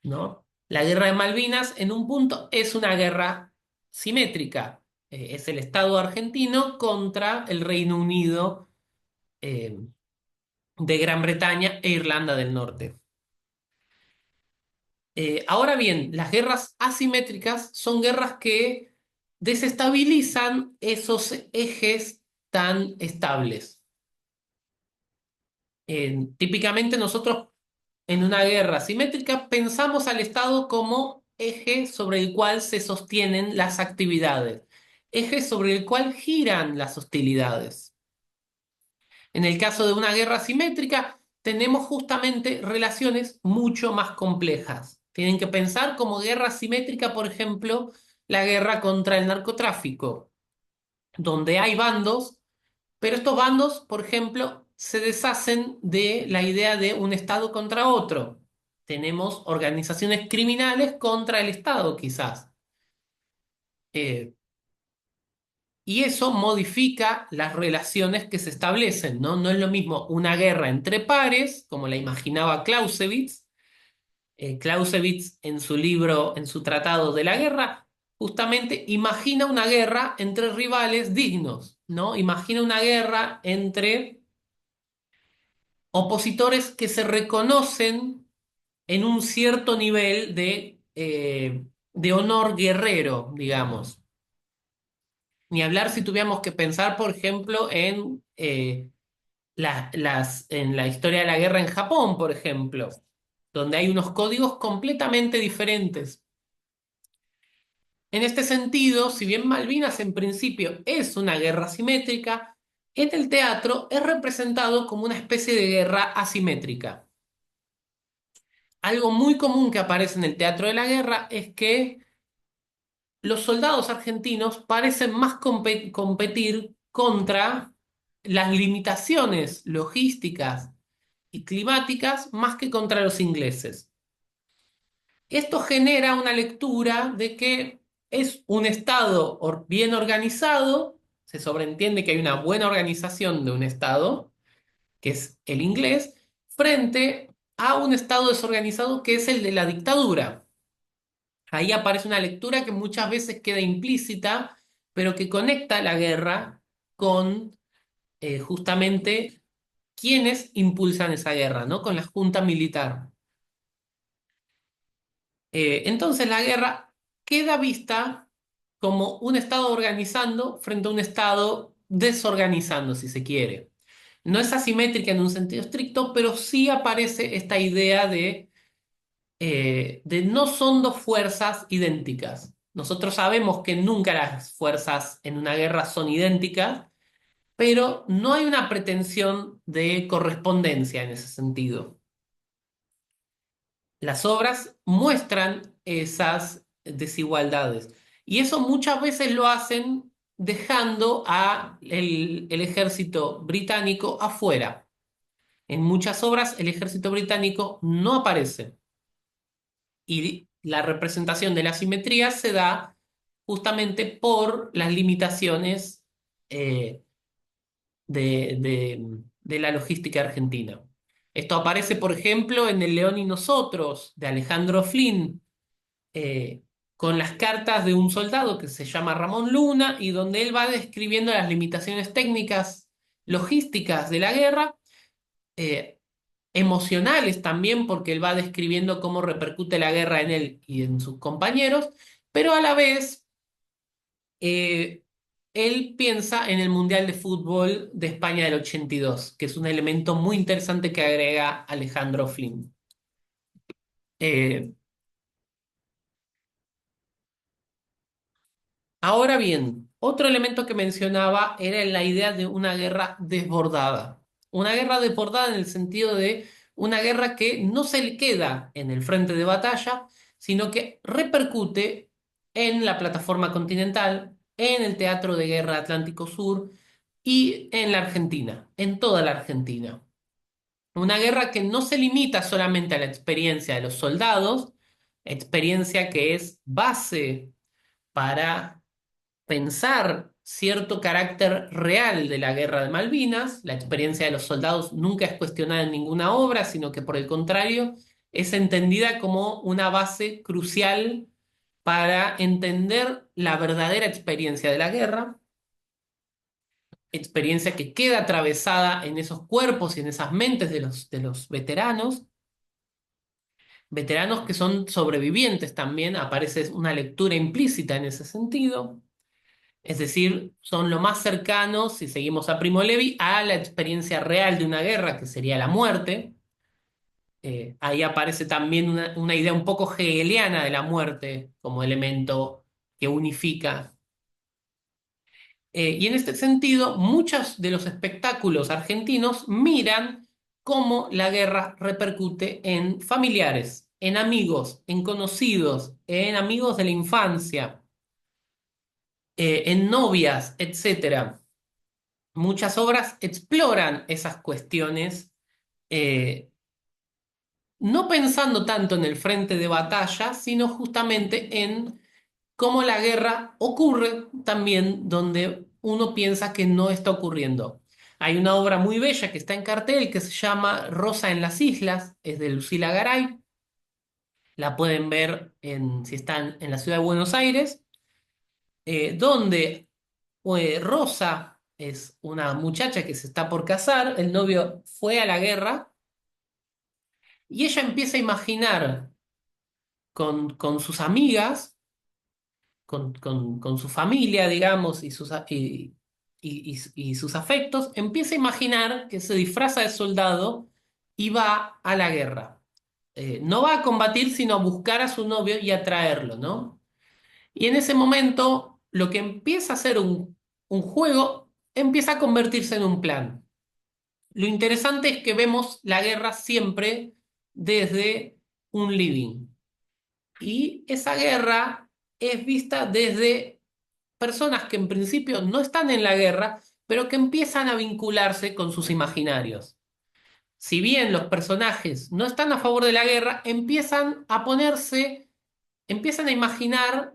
¿no? La guerra de Malvinas, en un punto, es una guerra simétrica. Es el Estado argentino contra el Reino Unido eh, de Gran Bretaña e Irlanda del Norte. Ahora bien, las guerras asimétricas son guerras que desestabilizan esos ejes tan estables. Típicamente nosotros en una guerra simétrica pensamos al Estado como eje sobre el cual se sostienen las actividades, eje sobre el cual giran las hostilidades. En el caso de una guerra simétrica, tenemos justamente relaciones mucho más complejas. Tienen que pensar como guerra simétrica, por ejemplo, la guerra contra el narcotráfico, donde hay bandos, pero estos bandos, por ejemplo, se deshacen de la idea de un Estado contra otro. Tenemos organizaciones criminales contra el Estado, quizás. Eh, y eso modifica las relaciones que se establecen, ¿no? No es lo mismo una guerra entre pares, como la imaginaba Clausewitz. Clausewitz en su libro, en su tratado de la guerra, justamente imagina una guerra entre rivales dignos, ¿no? Imagina una guerra entre opositores que se reconocen en un cierto nivel de honor guerrero, digamos. Ni hablar si tuviéramos que pensar, por ejemplo, en, en la historia de la guerra en Japón, por ejemplo, donde hay unos códigos completamente diferentes. En este sentido, si bien Malvinas en principio es una guerra simétrica, en el teatro es representado como una especie de guerra asimétrica. Algo muy común que aparece en el teatro de la guerra es que los soldados argentinos parecen más competir contra las limitaciones logísticas y climáticas más que contra los ingleses. Esto genera una lectura de que es un Estado bien organizado, se sobreentiende que hay una buena organización de un Estado, que es el inglés, frente a un Estado desorganizado que es el de la dictadura. Ahí aparece una lectura que muchas veces queda implícita, pero que conecta la guerra con justamente quienes impulsan esa guerra, ¿no? Con la junta militar. Entonces la guerra queda vista como un Estado organizando frente a un Estado desorganizando, si se quiere. No es asimétrica en un sentido estricto, pero sí aparece esta idea de no son dos fuerzas idénticas. Nosotros sabemos que nunca las fuerzas en una guerra son idénticas, pero no hay una pretensión de correspondencia en ese sentido. Las obras muestran esas desigualdades y eso muchas veces lo hacen dejando a el ejército británico afuera. En muchas obras el ejército británico no aparece y la representación de la simetría se da justamente por las limitaciones eh, de la logística argentina. Esto aparece, por ejemplo, en El León y Nosotros, de Alejandro Flynn, eh, con las cartas de un soldado que se llama Ramón Luna y donde él va describiendo las limitaciones técnicas, logísticas de la guerra, eh, emocionales también, porque él va describiendo cómo repercute la guerra en él y en sus compañeros, pero a la vez eh, él piensa en el Mundial de Fútbol de España del 82, que es un elemento muy interesante que agrega Alejandro Flynn. Eh, Ahora bien, otro elemento que mencionaba era la idea de una guerra desbordada. Una guerra desbordada en el sentido de una guerra que no se le queda en el frente de batalla, sino que repercute en la plataforma continental, en el Teatro de Guerra Atlántico Sur y en la Argentina, en toda la Argentina. Una guerra que no se limita solamente a la experiencia de los soldados, experiencia que es base para pensar cierto carácter real de la Guerra de Malvinas. La experiencia de los soldados nunca es cuestionada en ninguna obra, sino que por el contrario es entendida como una base crucial para entender la verdadera experiencia de la guerra, experiencia que queda atravesada en esos cuerpos y en esas mentes de los veteranos. Veteranos que son sobrevivientes también, aparece una lectura implícita en ese sentido. Es decir, son lo más cercanos, si seguimos a Primo Levi, a la experiencia real de una guerra, que sería la muerte. Ahí aparece también una idea un poco hegeliana de la muerte como elemento que unifica. Y en este sentido, muchos de los espectáculos argentinos miran cómo la guerra repercute en familiares, en amigos, en conocidos, en amigos de la infancia, en novias, etcétera. Muchas obras exploran esas cuestiones, eh, no pensando tanto en el frente de batalla, sino justamente en cómo la guerra ocurre también donde uno piensa que no está ocurriendo. Hay una obra muy bella que está en cartel que se llama Rosa en las Islas, es de Lucila Garay, la pueden ver si están en la ciudad de Buenos Aires, donde Rosa es una muchacha que se está por casar, el novio fue a la guerra y ella empieza a imaginar con sus amigas, con su familia, digamos, y sus afectos, empieza a imaginar que se disfraza de soldado y va a la guerra. No va a combatir, sino a buscar a su novio y a traerlo, ¿no? Y en ese momento, lo que empieza a ser un juego, empieza a convertirse en un plan. Lo interesante es que vemos la guerra siempre desde un living. Y esa guerra es vista desde personas que en principio no están en la guerra, pero que empiezan a vincularse con sus imaginarios. Si bien los personajes no están a favor de la guerra, empiezan a imaginar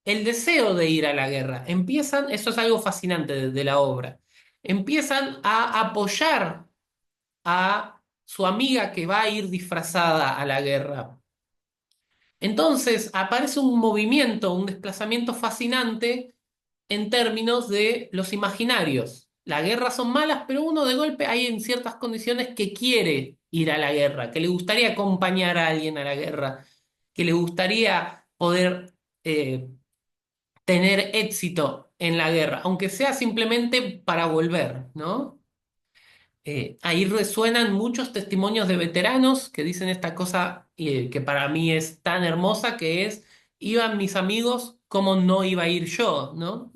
el deseo de ir a la guerra. Eso es algo fascinante de la obra. Empiezan a apoyar a su amiga que va a ir disfrazada a la guerra. Entonces aparece un movimiento, un desplazamiento fascinante en términos de los imaginarios. Las guerras son malas, pero uno de golpe hay en ciertas condiciones que quiere ir a la guerra, que le gustaría acompañar a alguien a la guerra, que le gustaría poder tener éxito en la guerra, aunque sea simplemente para volver, ¿no? Ahí resuenan muchos testimonios de veteranos que dicen esta cosa que para mí es tan hermosa, que es, iban mis amigos, ¿cómo no iba a ir yo, ¿no?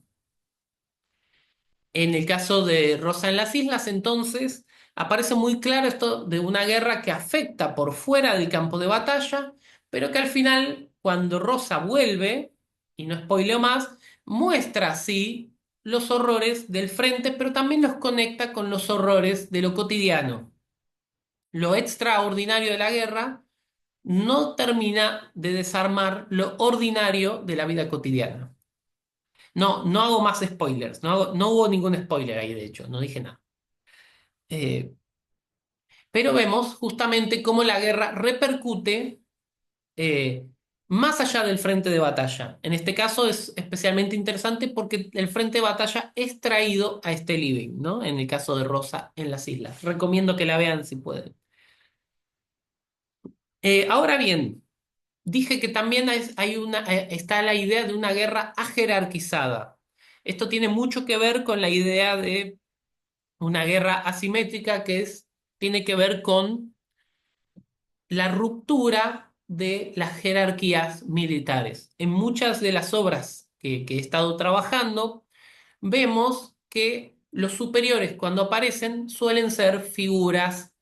En el caso de Rosa en las Islas, entonces, aparece muy claro esto de una guerra que afecta por fuera del campo de batalla, pero que al final, cuando Rosa vuelve, y no spoileo más, muestra así los horrores del frente, pero también los conecta con los horrores de lo cotidiano. Lo extraordinario de la guerra no termina de desarmar lo ordinario de la vida cotidiana. No, no hago más spoilers, no hubo ningún spoiler ahí, de hecho, no dije nada. Eh, pero vemos justamente cómo la guerra repercute eh, más allá del frente de batalla. En este caso es especialmente interesante porque el frente de batalla es traído a este living, ¿no? En el caso de Rosa en las islas. Recomiendo que la vean si pueden. Ahora bien, dije que también está la idea de una guerra ajerarquizada. Esto tiene mucho que ver con la idea de una guerra asimétrica tiene que ver con la ruptura de las jerarquías militares. En muchas de las obras que he estado trabajando, vemos que los superiores cuando aparecen suelen ser figuras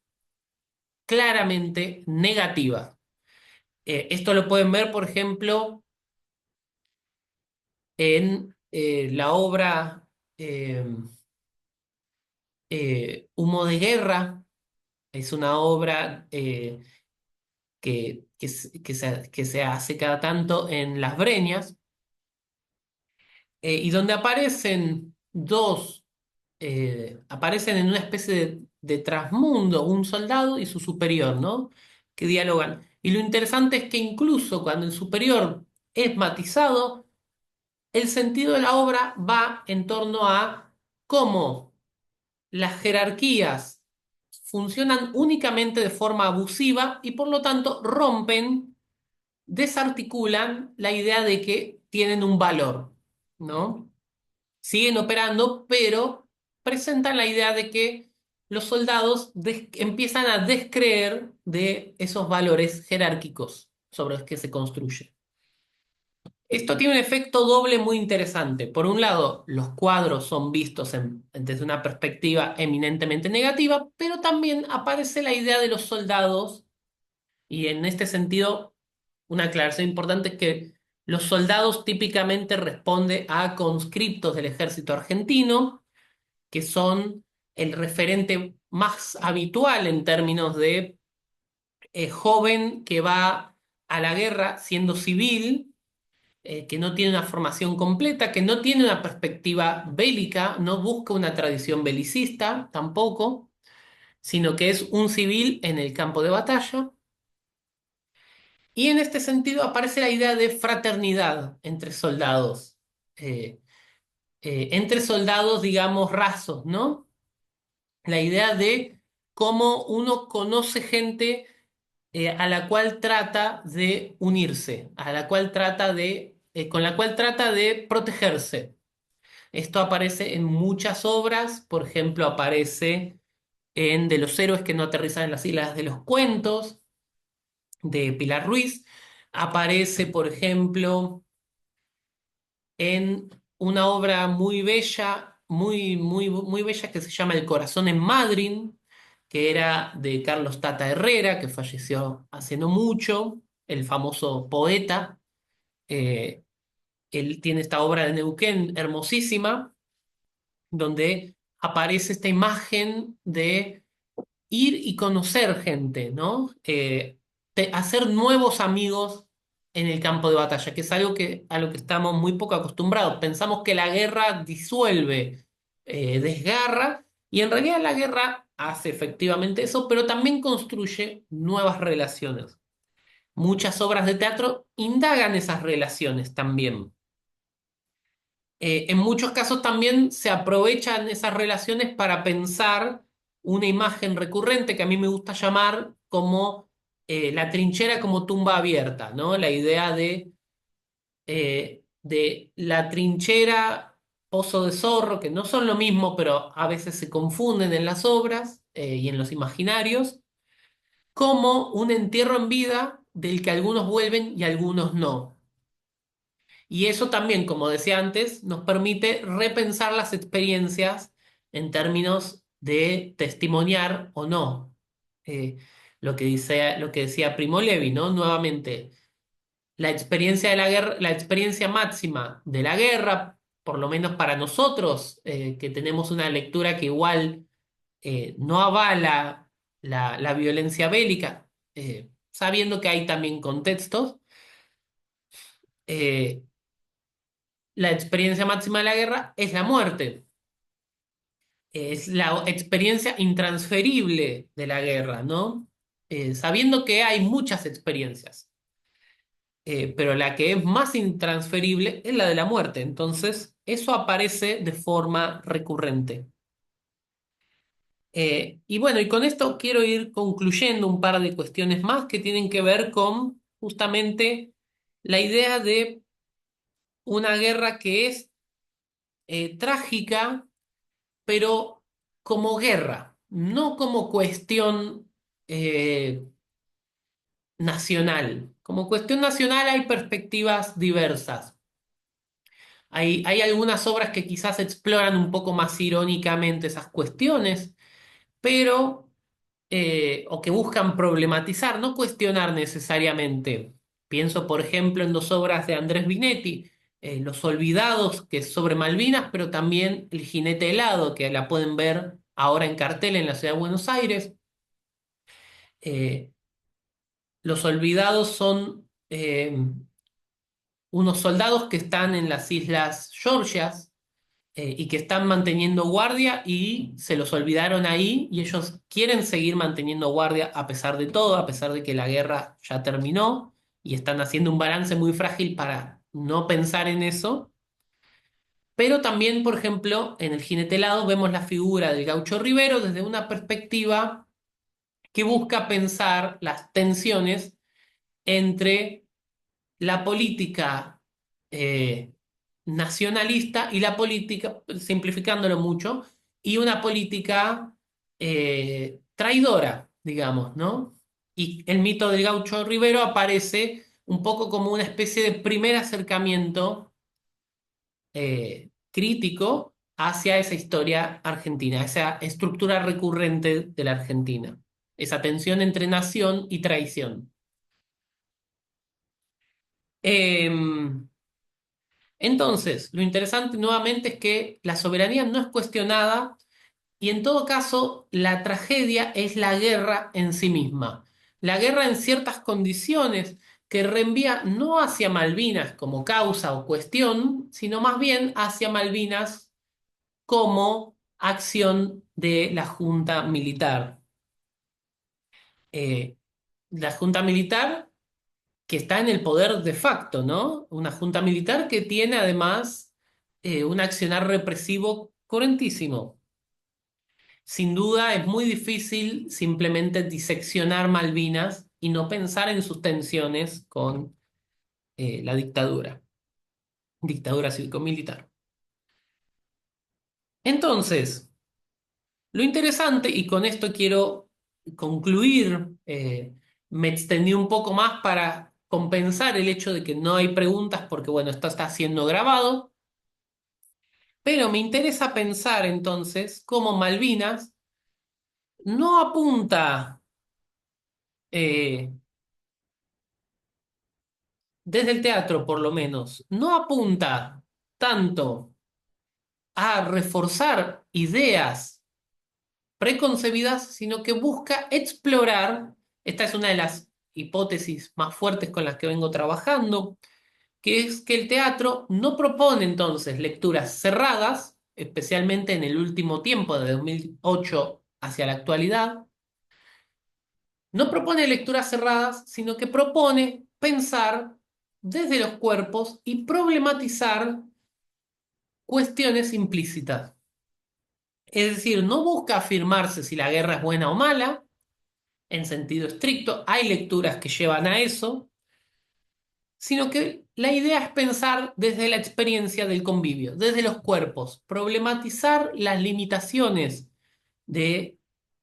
claramente negativas. Esto lo pueden ver, por ejemplo, en la obra eh, Humo de Guerra. Es una obra que se hace cada tanto en Las Breñas, y donde aparecen en una especie de trasmundo, un soldado y su superior, ¿no? Que dialogan. Y lo interesante es que incluso cuando el superior es matizado, el sentido de la obra va en torno a cómo las jerarquías funcionan únicamente de forma abusiva y por lo tanto desarticulan la idea de que tienen un valor, ¿no? Siguen operando, pero presentan la idea de que los soldados empiezan a descreer de esos valores jerárquicos sobre los que se construye. Esto tiene un efecto doble muy interesante. Por un lado, los cuadros son vistos desde una perspectiva eminentemente negativa, pero también aparece la idea de los soldados, y en este sentido, una aclaración importante es que los soldados típicamente responden a conscriptos del ejército argentino, que son el referente más habitual en términos de joven que va a la guerra siendo civil, que no tiene una formación completa, que no tiene una perspectiva bélica, no busca una tradición belicista tampoco, sino que es un civil en el campo de batalla. Y en este sentido aparece la idea de fraternidad eh, entre soldados, digamos, rasos, ¿no? La idea de cómo uno conoce gente a la cual trata de unirse, con la cual trata de protegerse. Esto aparece en muchas obras, por ejemplo, aparece en De los héroes que no aterrizan en las islas de los cuentos, de Pilar Ruiz, aparece, por ejemplo, en una obra muy bella, muy bella que se llama El corazón en Madryn, que era de Carlos Tata Herrera, que falleció hace no mucho, el famoso poeta. Eh, Él tiene esta obra de Neuquén hermosísima, donde aparece esta imagen de ir y conocer gente, ¿no? Hacer nuevos amigos en el campo de batalla, que es algo a lo que estamos muy poco acostumbrados. Pensamos que la guerra disuelve, desgarra, y en realidad la guerra hace efectivamente eso, pero también construye nuevas relaciones. Muchas obras de teatro indagan esas relaciones también. En muchos casos también se aprovechan esas relaciones para pensar una imagen recurrente que a mí me gusta llamar como la trinchera como tumba abierta, ¿no? La idea de la trinchera, pozo de zorro, que no son lo mismo, pero a veces se confunden en las obras y en los imaginarios, como un entierro en vida del que algunos vuelven y algunos no. Y eso también, como decía antes, nos permite repensar las experiencias en términos de testimoniar o no. Eh, lo que decía Primo Levi, ¿no? Nuevamente, la experiencia de la guerra, la experiencia máxima de la guerra, por lo menos para nosotros, que tenemos una lectura que igual no avala la violencia bélica, sabiendo que hay también contextos. eh, la experiencia máxima de la guerra es la muerte, es la experiencia intransferible de la guerra, ¿no? Sabiendo que hay muchas experiencias, pero la que es más intransferible es la de la muerte, entonces eso aparece de forma recurrente. Y bueno, y con esto quiero ir concluyendo un par de cuestiones más que tienen que ver con justamente la idea de una guerra que es trágica, pero como guerra, no como cuestión nacional. Como cuestión nacional hay perspectivas diversas. Hay algunas obras que quizás exploran un poco más irónicamente esas cuestiones, pero o que buscan problematizar, no cuestionar necesariamente. Pienso, por ejemplo, en dos obras de Andrés Binetti, Los Olvidados, que es sobre Malvinas, pero también El Jinete Helado, que la pueden ver ahora en cartel en la ciudad de Buenos Aires. Eh, los Olvidados son unos soldados que están en las Islas Georgias y que están manteniendo guardia y se los olvidaron ahí y ellos quieren seguir manteniendo guardia a pesar de todo, a pesar de que la guerra ya terminó y están haciendo un balance muy frágil para no pensar en eso. Pero también, por ejemplo, en El Jinete Helado vemos la figura del Gaucho Rivero desde una perspectiva que busca pensar las tensiones entre la política eh, nacionalista y la política, simplificándolo mucho, y una política traidora, digamos, ¿no? Y el mito del gaucho Rivero aparece un poco como una especie de primer acercamiento crítico hacia esa historia argentina, esa estructura recurrente de la Argentina, esa tensión entre nación y traición. Em, Entonces, lo interesante nuevamente es que la soberanía no es cuestionada y en todo caso la tragedia es la guerra en sí misma. La guerra en ciertas condiciones que reenvía no hacia Malvinas como causa o cuestión, sino más bien hacia Malvinas como acción de la Junta Militar. Eh, la Junta Militar que está en el poder de facto, ¿no? Una junta militar que tiene además un accionar represivo correntísimo. Sin duda es muy difícil simplemente diseccionar Malvinas y no pensar en sus tensiones con la dictadura cívico-militar. Entonces, lo interesante, y con esto quiero concluir, me extendí un poco más para compensar el hecho de que no hay preguntas porque, bueno, esto está siendo grabado, pero me interesa pensar entonces cómo Malvinas no apunta, eh, desde el teatro por lo menos, no apunta tanto a reforzar ideas preconcebidas, sino que busca explorar, esta es una de las hipótesis más fuertes con las que vengo trabajando, que es que el teatro no propone entonces lecturas cerradas, especialmente en el último tiempo, de 2008 hacia la actualidad, no propone lecturas cerradas, sino que propone pensar desde los cuerpos y problematizar cuestiones implícitas. Es decir, no busca afirmarse si la guerra es buena o mala, en sentido estricto, hay lecturas que llevan a eso, sino que la idea es pensar desde la experiencia del convivio, desde los cuerpos, problematizar las limitaciones de,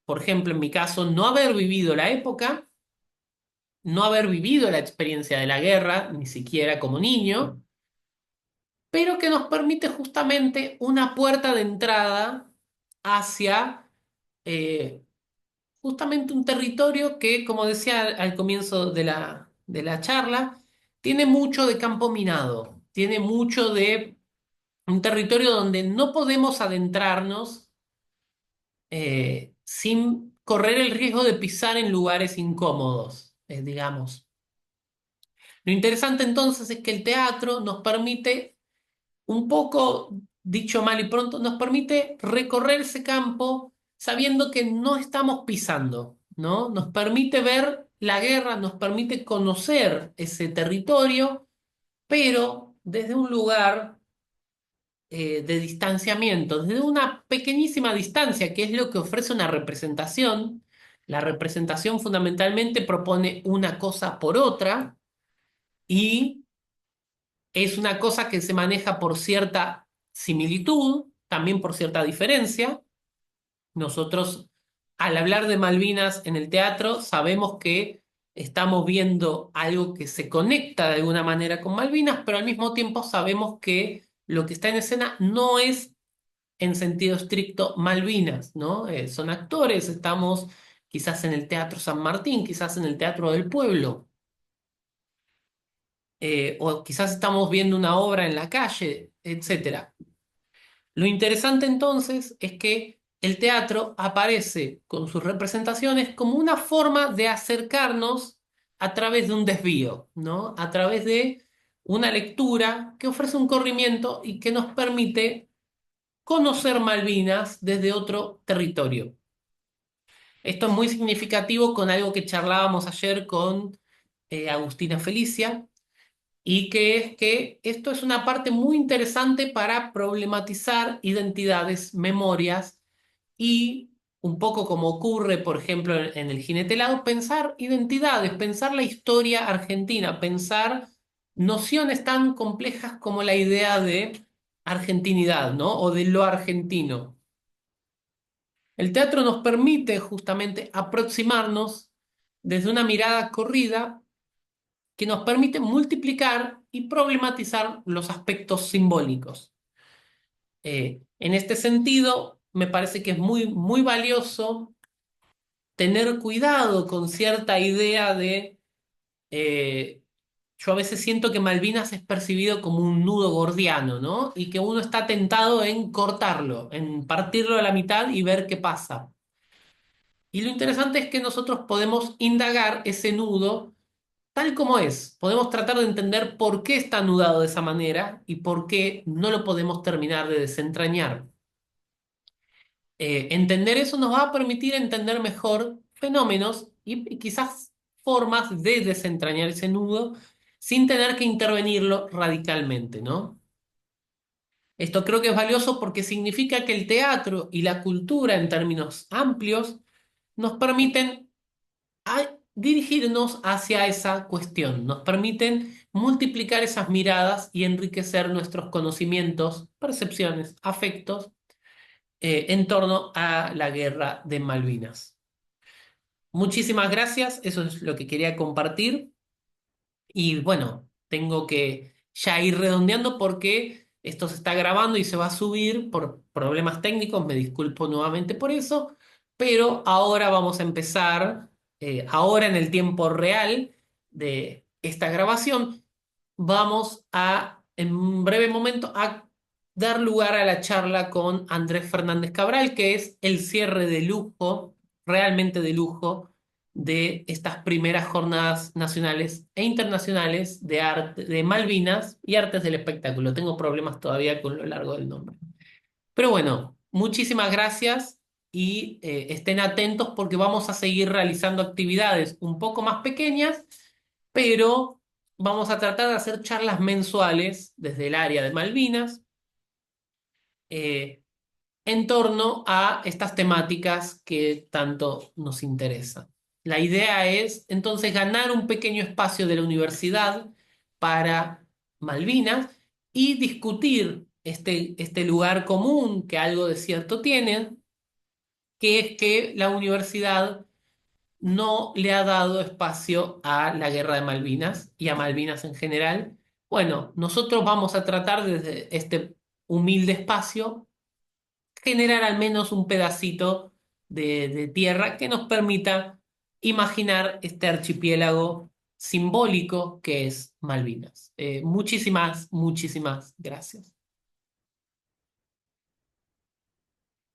por ejemplo, en mi caso, no haber vivido la época, no haber vivido la experiencia de la guerra, ni siquiera como niño, pero que nos permite justamente una puerta de entrada hacia eh, justamente un territorio que, como decía al comienzo de la charla, tiene mucho de campo minado, tiene mucho de un territorio donde no podemos adentrarnos sin correr el riesgo de pisar en lugares incómodos, digamos. Lo interesante entonces es que el teatro nos permite, un poco dicho mal y pronto, nos permite recorrer ese campo sabiendo que no estamos pisando, ¿no? Nos permite ver la guerra, nos permite conocer ese territorio, pero desde un lugar de distanciamiento, desde una pequeñísima distancia, que es lo que ofrece una representación. La representación fundamentalmente propone una cosa por otra y es una cosa que se maneja por cierta similitud, también por cierta diferencia. Nosotros, al hablar de Malvinas en el teatro, sabemos que estamos viendo algo que se conecta de alguna manera con Malvinas, pero al mismo tiempo sabemos que lo que está en escena no es en sentido estricto Malvinas, ¿no? Son actores, estamos quizás en el Teatro San Martín, quizás en el Teatro del Pueblo, o quizás estamos viendo una obra en la calle, etcétera. Lo interesante entonces es que el teatro aparece con sus representaciones como una forma de acercarnos a través de un desvío, ¿no? A través de una lectura que ofrece un corrimiento y que nos permite conocer Malvinas desde otro territorio. Esto es muy significativo con algo que charlábamos ayer con Agustina Felicia, y que es que esto es una parte muy interesante para problematizar identidades, memorias y, un poco como ocurre, por ejemplo, en El Jinete Helado, pensar identidades, pensar la historia argentina, pensar nociones tan complejas como la idea de argentinidad, ¿no? O de lo argentino. El teatro nos permite justamente aproximarnos desde una mirada corrida que nos permite multiplicar y problematizar los aspectos simbólicos. En este sentido, me parece que es muy, muy valioso tener cuidado con cierta idea de... yo a veces siento que Malvinas es percibido como un nudo gordiano, ¿no? Y que uno está tentado en cortarlo, en partirlo a la mitad y ver qué pasa. Y lo interesante es que nosotros podemos indagar ese nudo tal como es. Podemos tratar de entender por qué está anudado de esa manera y por qué no lo podemos terminar de desentrañar. Entender eso nos va a permitir entender mejor fenómenos y quizás formas de desentrañar ese nudo sin tener que intervenirlo radicalmente, ¿no? Esto creo que es valioso porque significa que el teatro y la cultura en términos amplios nos permiten dirigirnos hacia esa cuestión, nos permiten multiplicar esas miradas y enriquecer nuestros conocimientos, percepciones, afectos en torno a la guerra de Malvinas. Muchísimas gracias, eso es lo que quería compartir. Y bueno, tengo que ya ir redondeando porque esto se está grabando y se va a subir por problemas técnicos. Me disculpo nuevamente por eso, pero ahora vamos a empezar, ahora en el tiempo real de esta grabación, vamos a, en un breve momento, a dar lugar a la charla con Andrés Fernández Cabral, que es el cierre de lujo, realmente de lujo, de estas primeras jornadas nacionales e internacionales de arte, de Malvinas y artes del espectáculo. Tengo problemas todavía con lo largo del nombre. Pero bueno, muchísimas gracias y estén atentos porque vamos a seguir realizando actividades un poco más pequeñas, pero vamos a tratar de hacer charlas mensuales desde el área de Malvinas eh, en torno a estas temáticas que tanto nos interesan. La idea es entonces ganar un pequeño espacio de la universidad para Malvinas y discutir este lugar común que algo de cierto tiene, que es que la universidad no le ha dado espacio a la guerra de Malvinas y a Malvinas en general, Bueno, nosotros vamos a tratar desde este humilde espacio generar al menos un pedacito de tierra que nos permita imaginar este archipiélago simbólico que es Malvinas. Muchísimas, muchísimas gracias.